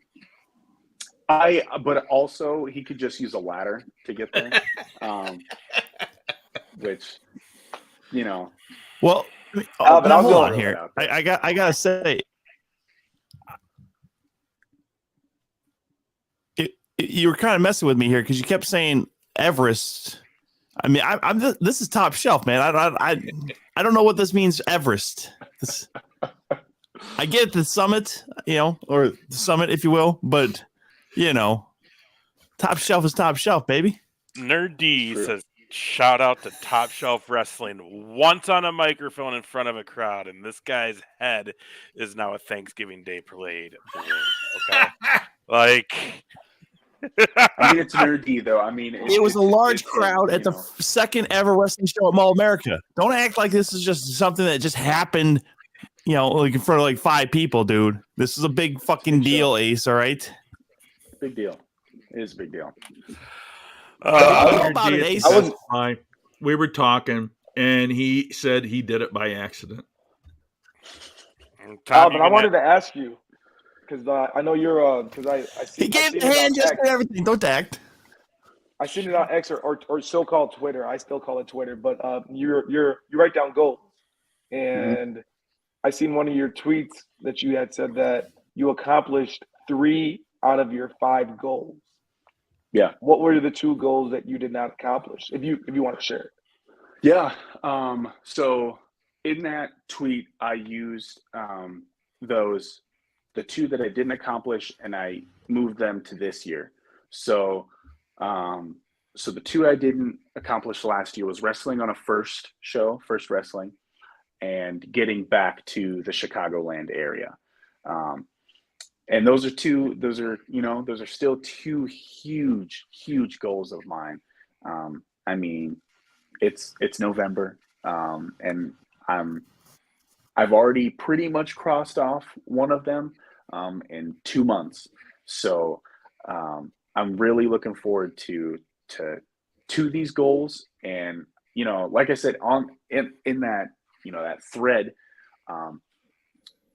But also he could just use a ladder to get there, which, Well, Alvin, now I'll hold go on here. I gotta say, you were kind of messing with me here because you kept saying Everest. I mean, this is top shelf, man. I don't know what this means, Everest. I get the summit, or the summit, if you will, but top shelf is top shelf, baby. Nerd D says, shout out to Top Shelf Wrestling once on a microphone in front of a crowd, and this guy's head is now a Thanksgiving Day parade balloon. Okay, like. I mean, it's Nerd D though. I mean, it was a large crowd at the second ever wrestling show at Mall America. Don't act like this is just something that just happened, like in front of like 5 people, dude. This is a big fucking deal, Ace. All right, big deal. It is a big deal. About it, Ace. Fine. We were talking, and he said he did it by accident. Alvin, I wanted to ask you, because I know you're because I see he gave the hand just for everything. Don't act. I seen it on X or so-called Twitter. I still call it Twitter, but you write down goals, and I seen one of your tweets that you had said that you accomplished 3 out of your 5 goals. Yeah. What were the 2 goals that you did not accomplish? If you want to share it. Yeah. So in that tweet, I used the 2 that I didn't accomplish, and I moved them to this year. So the 2 I didn't accomplish last year was wrestling on a first wrestling, and getting back to the Chicagoland area. And those are still 2 huge goals of mine. I mean, it's November, and I've already pretty much crossed off one of them in 2 months. So I'm really looking forward to these goals. And like I said, in that that thread,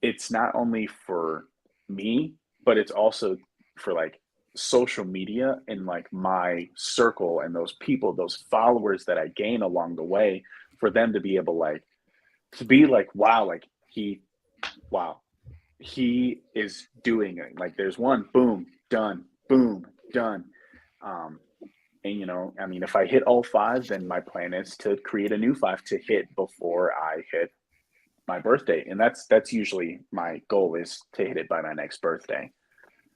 it's not only for me, but it's also for like social media and like my circle and those people, those followers that I gain along the way, for them to be able to be like, wow, he is doing it. Like there's one, boom, done, boom, done. And I mean, if I hit all 5, then my plan is to create a new 5 to hit before I hit my birthday. And that's usually my goal, is to hit it by my next birthday.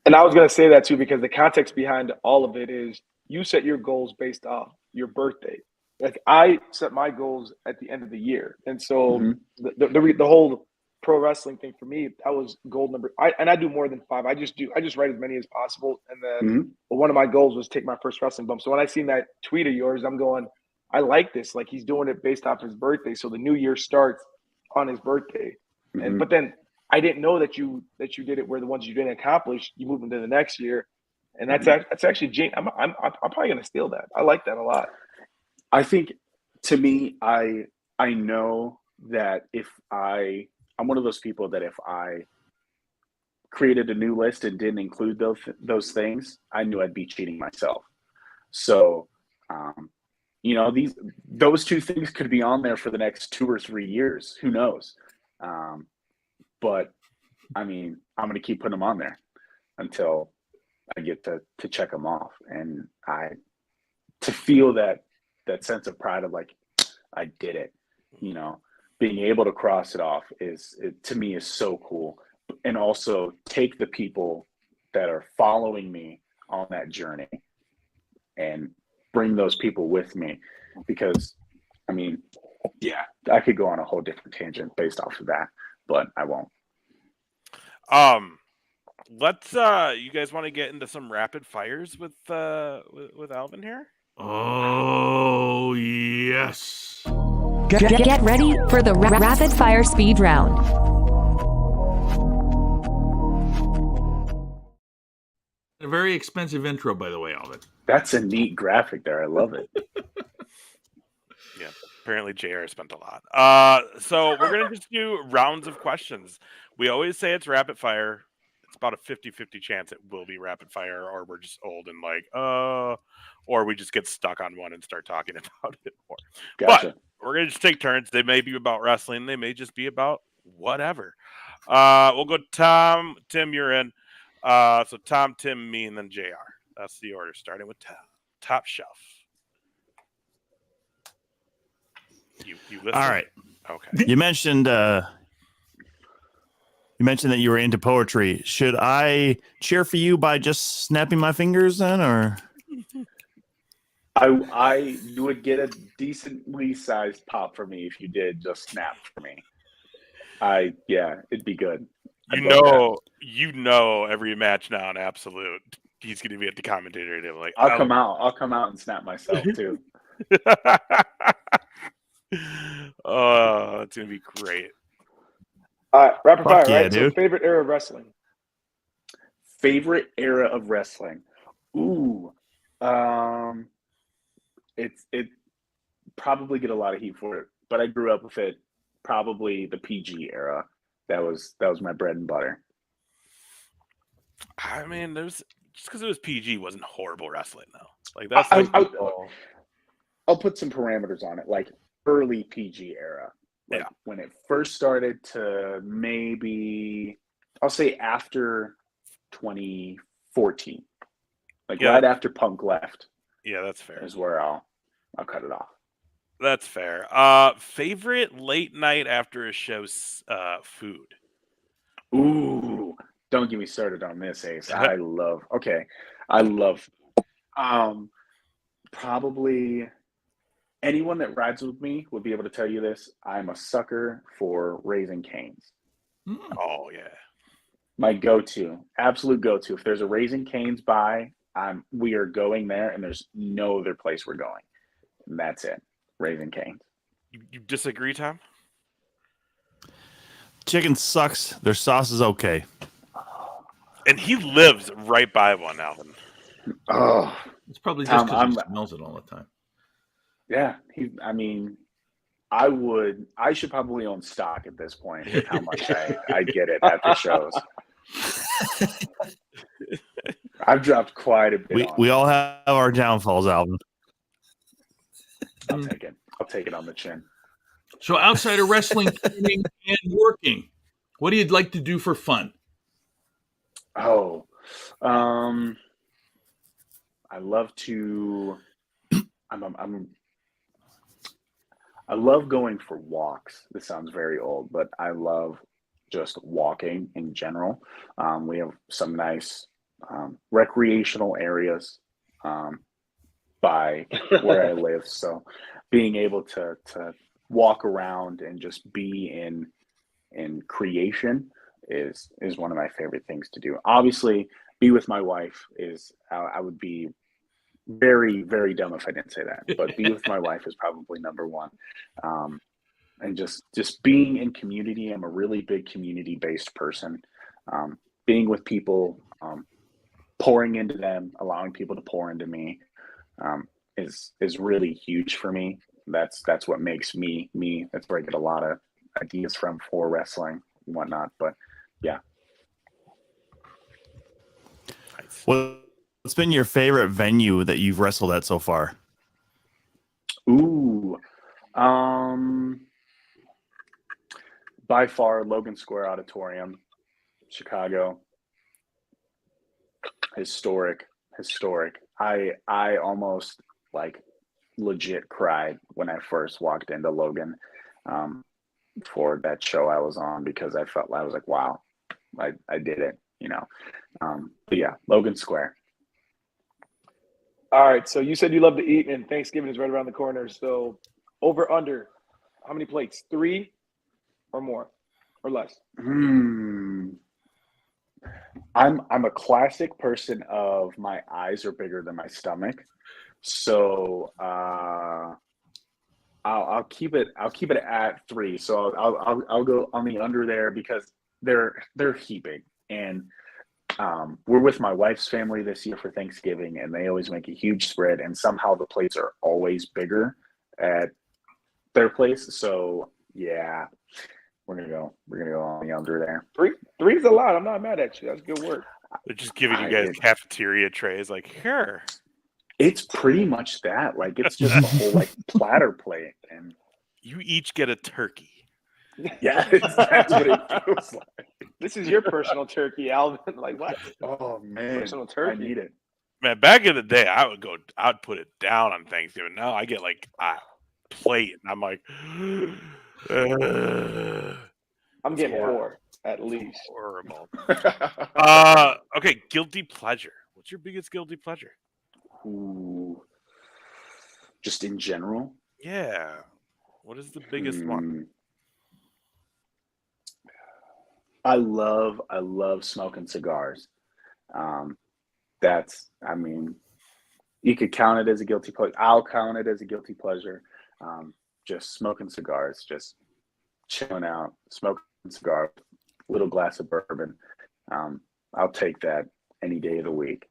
And I was going to say that too, because the context behind all of it is you set your goals based off your birthday. Like I set my goals at the end of the year. And so the whole pro wrestling thing for me, that was goal number. I do more than 5. I just write as many as possible. And then one of my goals was take my first wrestling bump. So when I seen that tweet of yours, I'm going, I like this. Like he's doing it based off his birthday. So the new year starts on his birthday. And but then I didn't know that you did it where the ones you didn't accomplish, you move into the next year. And that's actually, I'm probably going to steal that. I like that a lot. I think, to me, I know that if I'm one of those people that if I created a new list and didn't include those things, I knew I'd be cheating myself. So, those 2 things could be on there for the next 2 or 3 years. Who knows? But I mean, I'm going to keep putting them on there until I get to check them off. And to feel that sense of pride of like, I did it, being able to cross it off to me is so cool. And also take the people that are following me on that journey and bring those people with me, because I mean, yeah, I could go on a whole different tangent based off of that, but I won't. Let's you guys want to get into some rapid fires with Alvin here? Oh, yes. Get ready for the rapid fire speed round. A very expensive intro, by the way, Alvin. That's a neat graphic there. I love it. Yeah, apparently JR spent a lot. So we're going to just do rounds of questions. We always say it's rapid fire. It's about a 50-50 chance it will be rapid fire, or we're just old and like, or we just get stuck on one and start talking about it more. Gotcha. But we're going to just take turns. They may be about wrestling. They may just be about whatever. We'll go Tom, Tim, you're in. So Tom, Tim, me, and then JR. That's the order, starting with top shelf. You listen? All right. Okay. You mentioned that you were into poetry. Should I cheer for you by just snapping my fingers then, or? You would get a decently sized pop for me if you did just snap for me. It'd be good. You know, every match now in Absolute, he's going to be at the commentator and like, I'll come out and snap myself too. Oh, it's going to be great. Rapid fire, yeah, right? dude. So favorite era of wrestling. Favorite era of wrestling. Ooh. It probably get a lot of heat for it, but I grew up with it. Probably the PG era. That was my bread and butter. I mean, just because it was PG wasn't horrible wrestling though. Like that's I'll put some parameters on it, like early PG era. Like when it first started to maybe I'll say after 2014. Like right after Punk left. Yeah, that's fair. Is where I'll cut it off. That's fair. Favorite late night after a show's food. Ooh, don't get me started on this, Ace. I love probably anyone that rides with me would be able to tell you this. I'm a sucker for Raising Cane's. Oh yeah. My go-to, absolute go-to. If there's a Raising Cane's by, we are going there, and there's no other place we're going. And that's it. Raising Cane's. You disagree, Tom? Chicken sucks. Their sauce is okay. And he lives right by one, Alvin. Oh, It's probably just because I'm he smells it all the time. yeah. I should probably own stock at this point with how much I get it at the shows. I've dropped quite a bit. We all have our downfalls, Alvin. I'll take it. I'll take it on the chin. So outside of wrestling, training, and working, what do you like to do for fun? Oh, I love to. I love going for walks. This sounds very old, but I love just walking in general. We have some nice recreational areas by where I live, so being able to walk around and just be in creation is one of my favorite things to do. Obviously, be with my wife is I would be very, very dumb if I didn't say that, but be with my wife is probably number one. And just being in community. I'm a really big community-based person. Being with people, pouring into them, allowing people to pour into me, is really huge for me. That's what makes me me. That's where I get a lot of ideas from for wrestling and whatnot. But yeah. What's been your favorite venue that you've wrestled at so far? Ooh, by far Logan Square Auditorium, Chicago. Historic. I almost like legit cried when I first walked into Logan for that show I was on, because I was like, wow, I did it, you know. But yeah, Logan Square. All right, so you said you love to eat, and Thanksgiving is right around the corner. So over, under, how many plates? 3 or more or less? I'm a classic person of my eyes are bigger than my stomach. So I'll keep it at 3. So I'll go on the under there, because they're heaping, and we're with my wife's family this year for Thanksgiving, and they always make a huge spread, and somehow the plates are always bigger at their place. So yeah, we're gonna go on the under there. 3 is a lot. I'm not mad at you. That's good work. They're just giving you guys cafeteria trays, like, here. It's pretty much that. Like, it's just a whole like platter plate, and you each get a turkey. Yeah, that's what it feels like. This is your personal turkey, Alvin. Like, what? Oh man, personal turkey. I need it. Man, back in the day, I'd put it down on Thanksgiving. Now I get like a plate, and I'm like, I'm getting 4 at least. Horrible. Okay, guilty pleasure. What's your biggest guilty pleasure? Ooh, just in general. Yeah. What is the biggest one? I love smoking cigars. You could count it as a guilty pleasure. I'll count it as a guilty pleasure. Just smoking cigars, just chilling out, smoking cigar, little glass of bourbon. I'll take that any day of the week.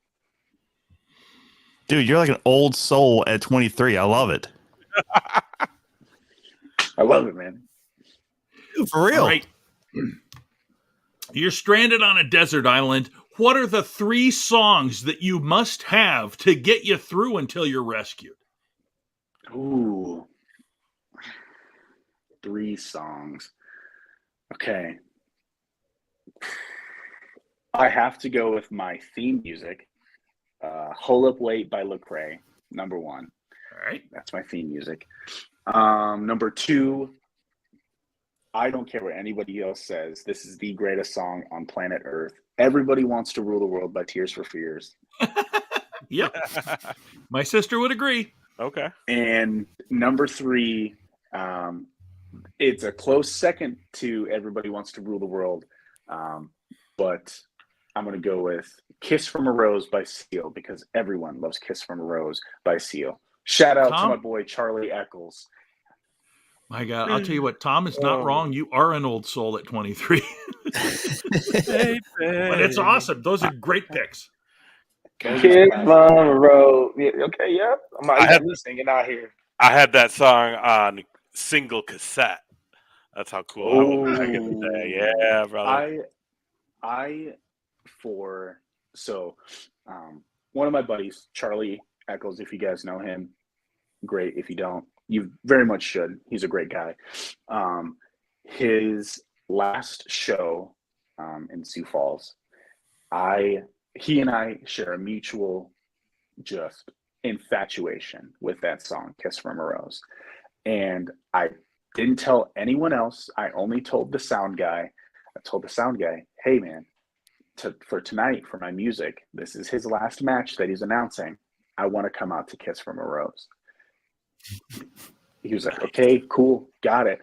Dude, you're like an old soul at 23. I love it. I love it, man. Dude, for real. All right. You're stranded on a desert island. What are the 3 songs that you must have to get you through until you're rescued? Ooh. 3 songs. Okay. I have to go with my theme music. Hold Up Wait by Lecrae, number 1. All right. That's my theme music. Number 2, I don't care what anybody else says. This is the greatest song on planet Earth. Everybody Wants to Rule the World by Tears for Fears. Yep. My sister would agree. Okay. And number 3, it's a close second to Everybody Wants to Rule the World. But I'm going to go with Kiss from a Rose by Seal, because everyone loves Kiss from a Rose by Seal. Shout out to my boy Charlie Eccles. My God, I'll tell you what, Tom is not wrong. You are an old soul at 23. Hey, But it's awesome. Those are great picks. Kid from the road. Yeah, okay, yeah. I had me singing out here. I had that song on single cassette. That's how cool I was back in the day. Yeah, brother. One of my buddies, Charlie Eccles, if you guys know him, great. If you don't, you very much should. He's a great guy. His last show in Sioux Falls, he and I share a mutual just infatuation with that song, Kiss from a Rose. And I didn't tell anyone else. I only told the sound guy. I told the sound guy, hey man, for tonight, for my music, this is his last match that he's announcing. I want to come out to Kiss from a Rose. He was like, okay, cool, got it.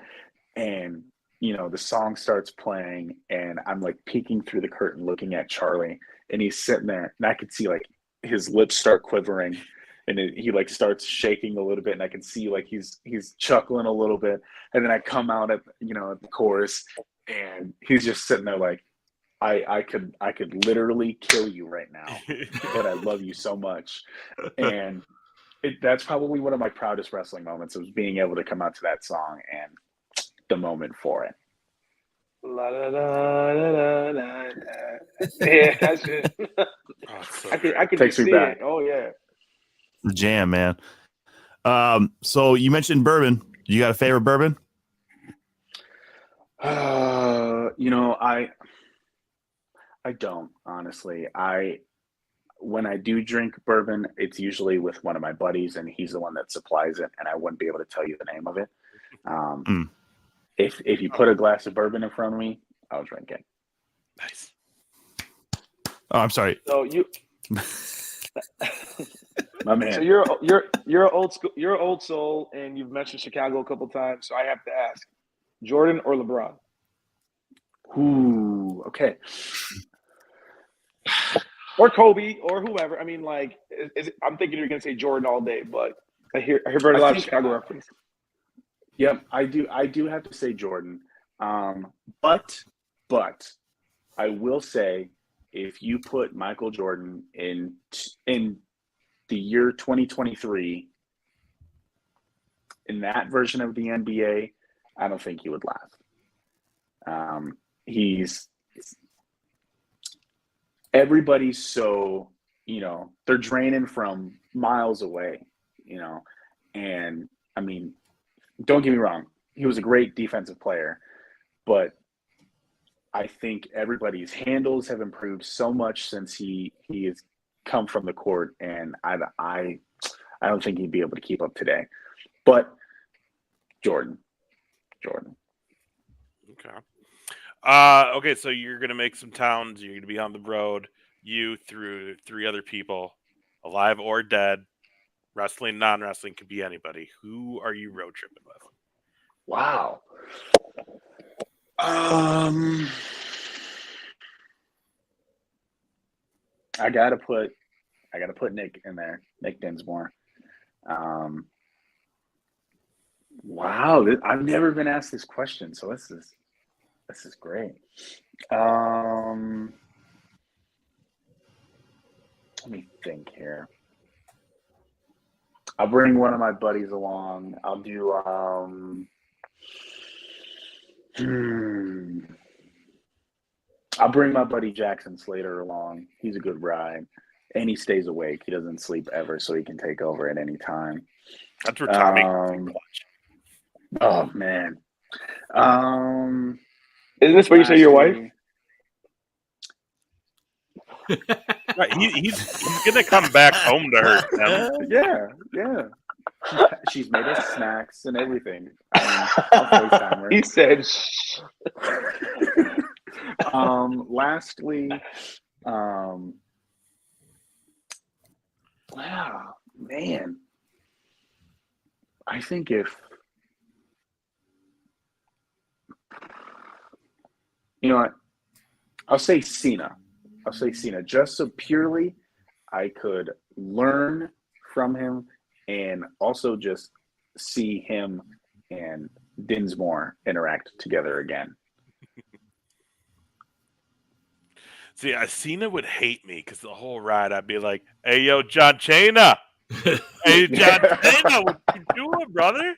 And the song starts playing, and I'm like peeking through the curtain looking at Charlie, and he's sitting there, and I could see like his lips start quivering, and he like starts shaking a little bit, and I can see like he's chuckling a little bit, and then I come out at the chorus, and he's just sitting there like, I could literally kill you right now, but I love you so much. And that's probably one of my proudest wrestling moments, was being able to come out to that song and the moment for it. La, la, la, la, la, la. Yeah, that's it. I can Takes just me see back. it. Oh yeah. The jam, man. So you mentioned bourbon. You got a favorite bourbon? I don't, honestly. When I do drink bourbon, it's usually with one of my buddies, and he's the one that supplies it, and I wouldn't be able to tell you the name of it. If you put a glass of bourbon in front of me, I'll drink it. Nice. Oh, I'm sorry. So you, My man. so you're old school. You're an old soul, and you've mentioned Chicago a couple times. So I have to ask, Jordan or LeBron? Ooh, okay. Or Kobe, or whoever. I mean, like, I'm thinking you're going to say Jordan all day, but I heard a lot of Chicago reference. Yep, I do have to say Jordan. But I will say, if you put Michael Jordan in the year 2023 in that version of the NBA, I don't think he would last. Everybody's so, they're draining from miles away, and I mean, don't get me wrong, he was a great defensive player, but I think everybody's handles have improved so much since he has come from the court, and I don't think he'd be able to keep up today. But Jordan. Okay. Okay, so you're going to make some towns. You're going to be on the road. You through 3 other people, alive or dead, wrestling, non-wrestling, could be anybody. Who are you road tripping with? Wow. I gotta put Nick in there. Nick Dinsmore. Wow, I've never been asked this question, so this is great. Let me think here. I'll bring one of my buddies along. I'll do I'll bring my buddy Jackson Slater along. He's a good ride, and he stays awake. He doesn't sleep ever, so he can take over at any time. That's where Tommy comes in clutch. Oh man. Isn't this where you say your wife? Right, he's gonna come back home to her. Yeah. She's made us snacks and everything. I'll FaceTime her. He said, lastly, wow, man. I think I'll say Cena. Just so purely I could learn from him and also just see him and Dinsmore interact together again. See, Cena would hate me because the whole ride I'd be like, "Hey, yo, John Cena, hey, John Cena, what you doing, brother?"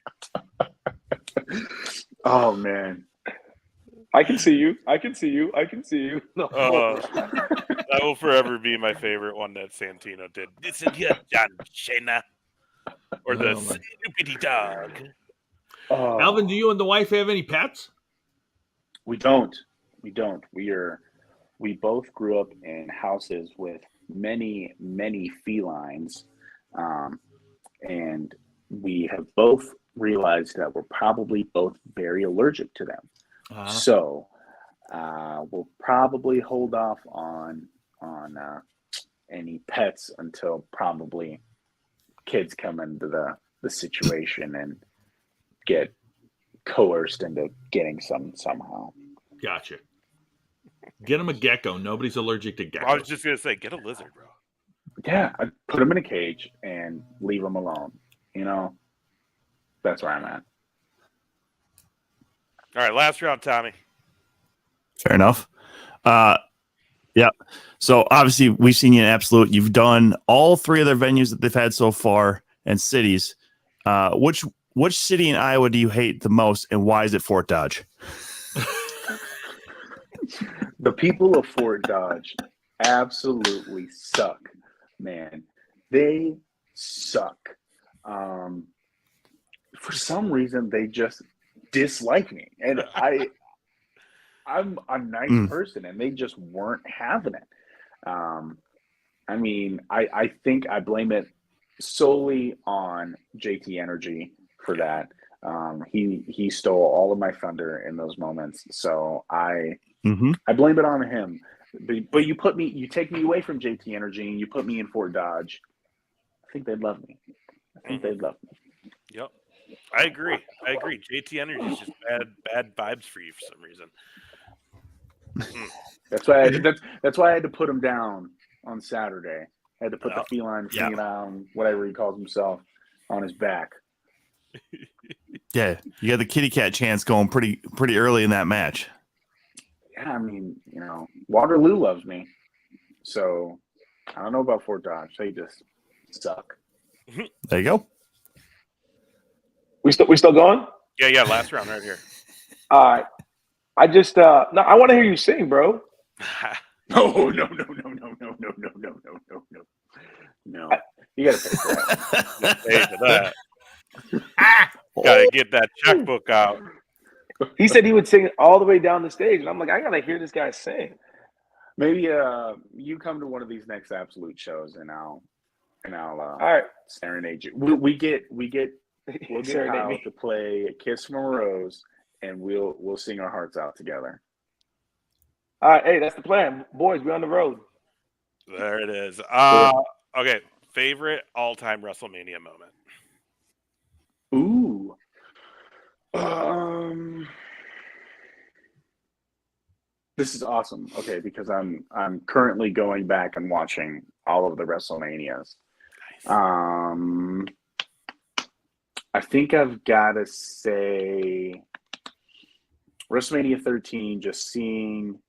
Oh man, I can see you. I can see you. I can see you. No. That will forever be my favorite one that Santino did. Listen here, John Cena, or the Oh, my. Snoopy dog. oh, Alvin, do you and the wife have any pets? we don't. We don't. We both grew up in houses with many, many felines, and we have both realized that we're probably both very allergic to them. So we'll probably hold off on any pets until probably kids come into the situation and get coerced into getting some somehow. Gotcha. Get him a gecko. Nobody's allergic to geckos. I was just gonna say, get a lizard, bro. Yeah, I put them in a cage and leave them alone. You know, that's where I'm at. All right, last round, Tommy. Fair enough. Yeah. So obviously we've seen you in Absolute. You've done all three of their venues that they've had so far and cities. Which city in Iowa do you hate the most, and why is it Fort Dodge? The people of Fort Dodge absolutely suck, man. They suck. For some reason, they just dislike me, and I'm a nice person, and they just weren't having it. I mean, I think I blame it solely on JT Energy for that. He stole all of my thunder in those moments, so I blame it on him. But you take me away from JT Energy and you put me in Fort Dodge. I think they'd love me. Yep, I agree. JT Energy is just bad vibes for you for some reason. That's why I had to put him down on Saturday. I had to put the feline whatever he calls himself, on his back. Yeah, you got the kitty cat chance going pretty early in that match. Yeah, I mean, Waterloo loves me, so I don't know about Fort Dodge. They just suck. There you go. We still going? Yeah. Last round right here. All right. I just no. I want to hear you sing, bro. No. You gotta pay for that. Pay for that. Gotta get that checkbook out. He said he would sing all the way down the stage, and I'm like, I gotta hear this guy sing. Maybe you come to one of these next Absolute shows, and I'll all right, serenade you. We'll get serenade Kyle me to play "A Kiss from a Rose," and we'll sing our hearts out together. All right, hey, that's the plan, boys. We're on the road. There it is. Okay, favorite all-time WrestleMania moment. Ooh. This is awesome. Okay, because I'm currently going back and watching all of the WrestleManias. Nice. I think I've got to say WrestleMania 13, just seeing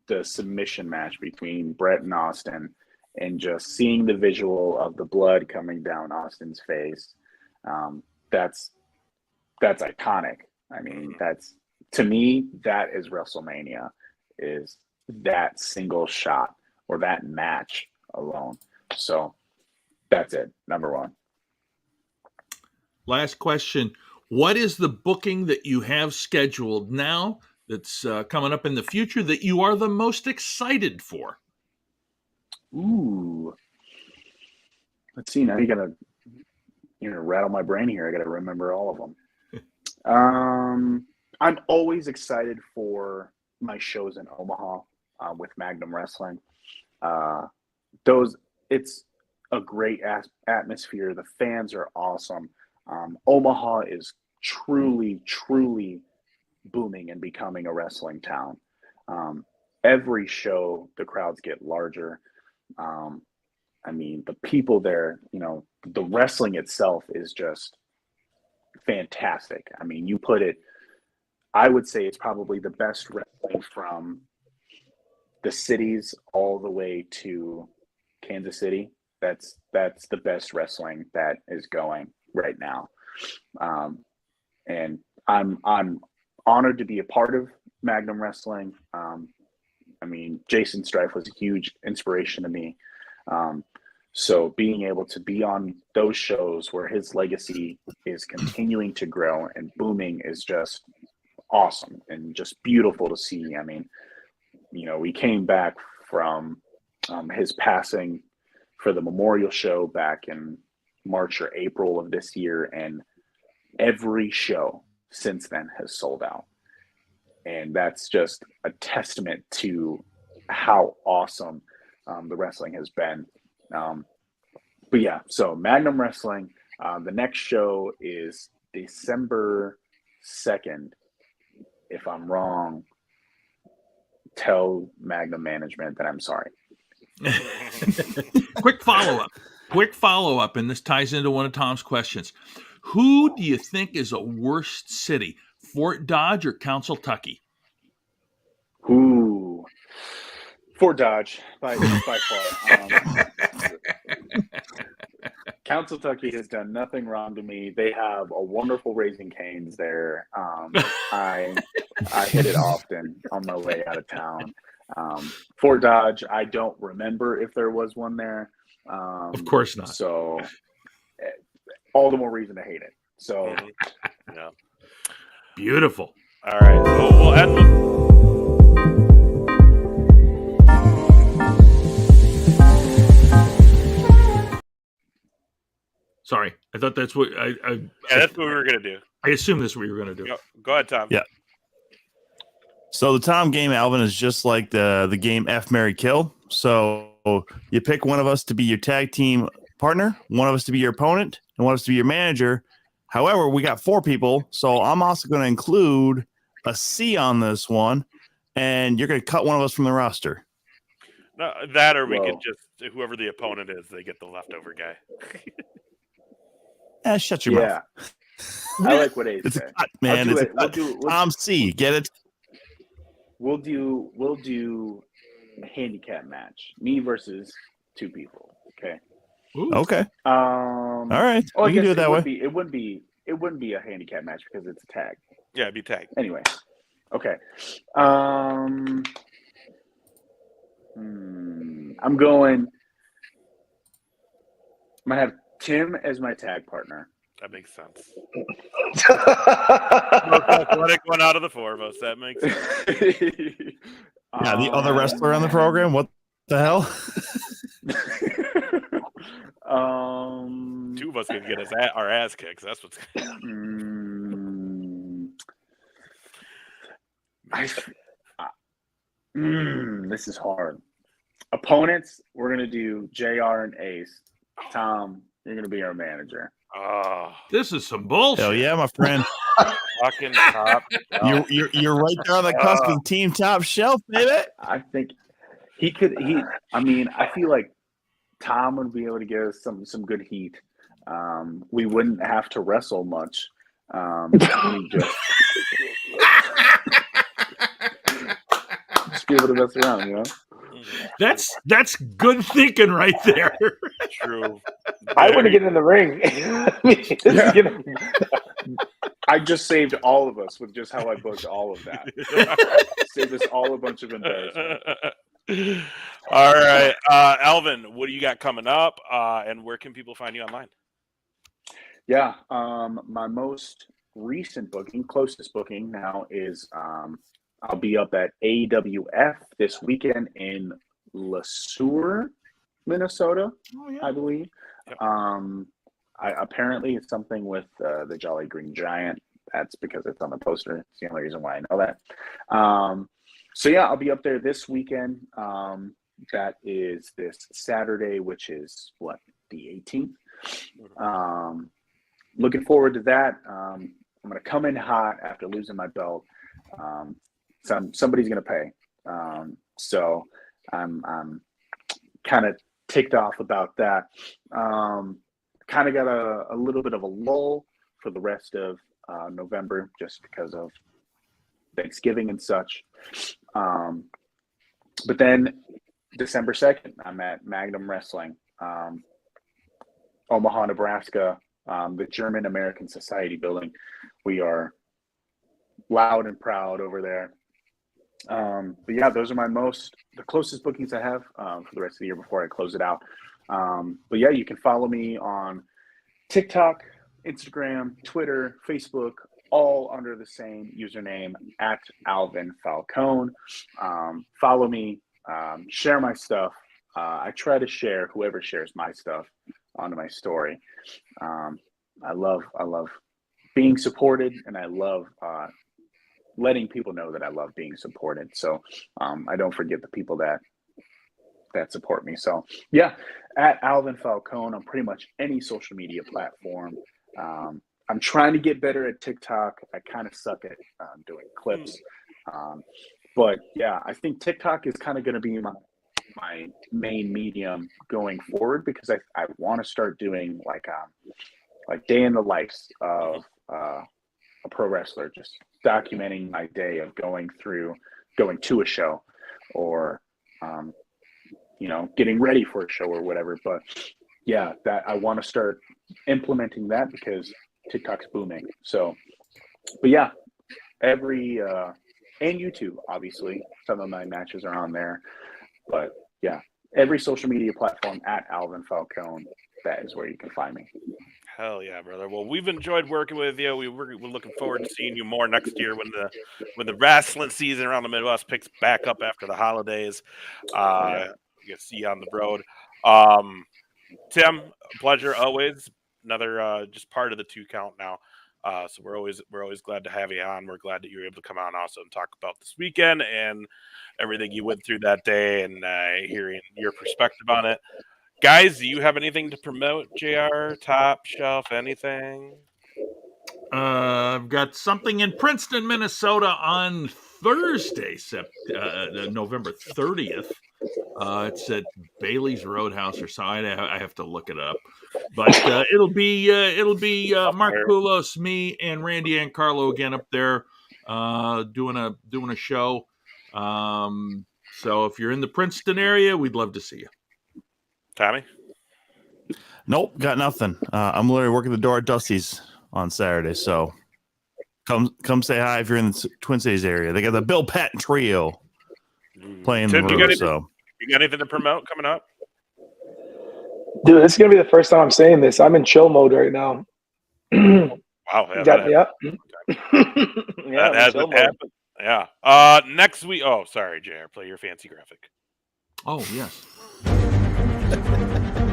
the submission match between Brett and Austin and just seeing the visual of the blood coming down Austin's face. That's iconic. I mean, to me, that is WrestleMania, is that single shot or that match alone. So that's it. Number one. Last question. What is the booking that you have scheduled now that's coming up in the future that you are the most excited for? Ooh. Let's see. Now you got to rattle my brain here. I got to remember all of them. I'm always excited for my shows in Omaha with Magnum Wrestling. It's a great atmosphere. The fans are awesome. Omaha is truly, truly booming and becoming a wrestling town. Every show, the crowds get larger. I mean, the people there, the wrestling itself is just fantastic. I mean, you put it, I would say it's probably the best wrestling from the cities all the way to Kansas City. That's the best wrestling that is going right now. And I'm honored to be a part of Magnum Wrestling. I mean, Jason Strife was a huge inspiration to me. So being able to be on those shows where his legacy is continuing to grow and booming is just awesome and just beautiful to see. I mean, you know, we came back from his passing for the memorial show back in March or April of this year, and every show since then has sold out. And that's just a testament to how awesome the wrestling has been. But yeah, so Magnum Wrestling, the next show is December 2nd. If I'm wrong, tell Magnum management that I'm sorry. Quick follow-up, and this ties into one of Tom's questions. Who do you think is a worst city, Fort Dodge or Council Tucky? Ooh, Fort Dodge by far. Council Tucky has done nothing wrong to me. They have a wonderful Raising Cane's there. I hit it often on my way out of town. Fort Dodge, I don't remember if there was one there. Of course not. So all the more reason to hate it. So Yeah. Beautiful. All right. So we'll end with. Sorry, I thought that's what Yeah, that's what we were gonna do. I assume that's what you were going to do. Go ahead, Tom. Yeah. So the Tom game, Alvin, is just like the game F, Marry, Kill. So you pick one of us to be your tag team partner, one of us to be your opponent, and one of us to be your manager. However, we got 4 people, so I'm also going to include a C on this one, and you're going to cut one of us from the roster. No, that or we could just, whoever the opponent is, they get the leftover guy. Shut your mouth. I like what Ace It's said. a cut, man. It's a cut. We'll Tom C. Get it? We'll do a handicap match. Me versus 2 people. Okay. Ooh. Okay. All right. We can do it that way. It wouldn't be a handicap match because it's a tag. Yeah, it'd be tag. Anyway. Okay. I'm gonna have Tim as my tag partner. That makes sense. Most athletic one out of the 4 of us. That makes sense. Yeah, the other wrestler on the program. What the hell? 2 of us can get our ass kicks. That's what's. This is hard. Opponents, we're gonna do JR and Ace. Tom, you're gonna be our manager. Oh, this is some bullshit. Hell yeah, my friend. Fucking top. You're right there on the cusp of team top shelf, baby. I think he could. I mean, I feel like Tom would be able to give us some good heat. We wouldn't have to wrestle much. We just be able to mess around, you know. That's good thinking right there. True. I want to get in the ring. I just saved all of us with just how I booked all of that. Saved us all a bunch of embarrassment. All right, Alvin, what do you got coming up, and where can people find you online? Yeah, my most recent booking, closest booking now is I'll be up at AWF this weekend in LeSueur, Minnesota, I believe. Yep. Apparently it's something with the Jolly Green Giant. That's because it's on the poster. It's the only reason why I know that. So yeah, I'll be up there this weekend. That is this Saturday, which is the 18th. Looking forward to that. I'm going to come in hot after losing my belt. Somebody's going to pay. So I'm kind of ticked off about that. Kind of got a little bit of a lull for the rest of November, just because of Thanksgiving and such. But then December 2nd, I'm at Magnum Wrestling, Omaha, Nebraska, the German American Society building. We are loud and proud over there. But yeah, those are the closest bookings I have for the rest of the year before I close it out. But yeah, you can follow me on TikTok, Instagram, Twitter, Facebook, all under the same username at Alvin Falcone. Follow me, share my stuff. I try to share whoever shares my stuff onto my story. I love being supported, and I love letting people know that I love being supported. So I don't forget the people that support me. So yeah, at Alvin Falcone on pretty much any social media platform. I'm trying to get better at TikTok. I kind of suck at doing clips. But yeah, I think TikTok is kind of going to be my main medium going forward, because I want to start doing like day in the lives of a pro wrestler, just documenting my day of going to a show, or getting ready for a show or whatever. But yeah, that I want to start implementing that, because TikTok's booming. So, but yeah, and YouTube, obviously, some of my matches are on there. But yeah, every social media platform at Alvin Falcone, that is where you can find me. Hell yeah, brother. Well, we've enjoyed working with you. We're looking forward to seeing you more next year when the wrestling season around the Midwest picks back up after the holidays. You can see you on the road. Tim, pleasure always. Another just part of the 2 Count now. So we're always glad to have you on. We're glad that you were able to come on also and talk about this weekend and everything you went through that day, and hearing your perspective on it. Guys, do you have anything to promote, JR, Top Shelf, anything? I've got something in Princeton, Minnesota on Thursday, November 30th. It's at Bailey's Roadhouse or something. I have to look it up, but it'll be Mark Poulos, me, and Randy and Carlo again up there doing a show. So if you're in the Princeton area, we'd love to see you. Tommy? Nope, got nothing. I'm literally working the door at Dusty's on Saturday, so come say hi if you're in the Twin Cities area. They got the Bill Patton Trio playing Tim, the room, so. You got anything to promote coming up? Dude, this is gonna be the first time I'm saying this. I'm in chill mode right now. Wow. Yeah, that hasn't happened. Yeah. Next week. Oh, sorry, JR. Play your fancy graphic. Oh, yes.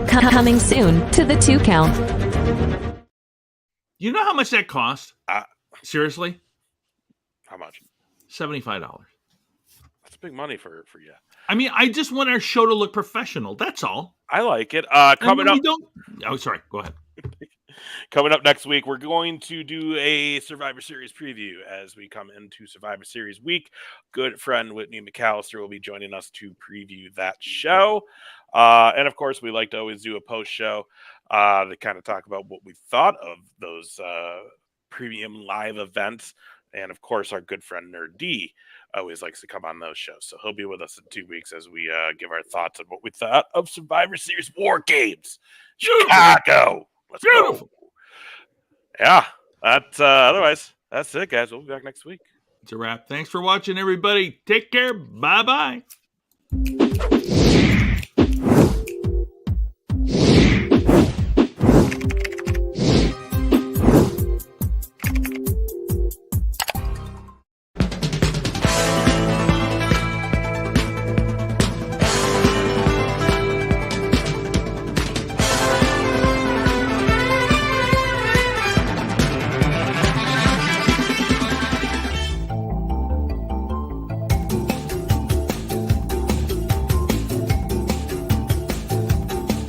Coming soon to the 2 Count. You know how much that cost? Seriously? How much? $75. That's big money for you. I mean, I just want our show to look professional. That's all. I like it. Coming up. Oh, sorry. Go ahead. Coming up next week, we're going to do a Survivor Series preview as we come into Survivor Series week. Good friend Whitney McAllister will be joining us to preview that show. And of course, we like to always do a post show to kind of talk about what we thought of those premium live events. And of course, our good friend Nerd D always likes to come on those shows. So he'll be with us in 2 weeks as we give our thoughts on what we thought of Survivor Series War Games. Chicago. Let's go. Yeah. That's otherwise, that's it, guys. We'll be back next week. It's a wrap. Thanks for watching, everybody. Take care. Bye-bye.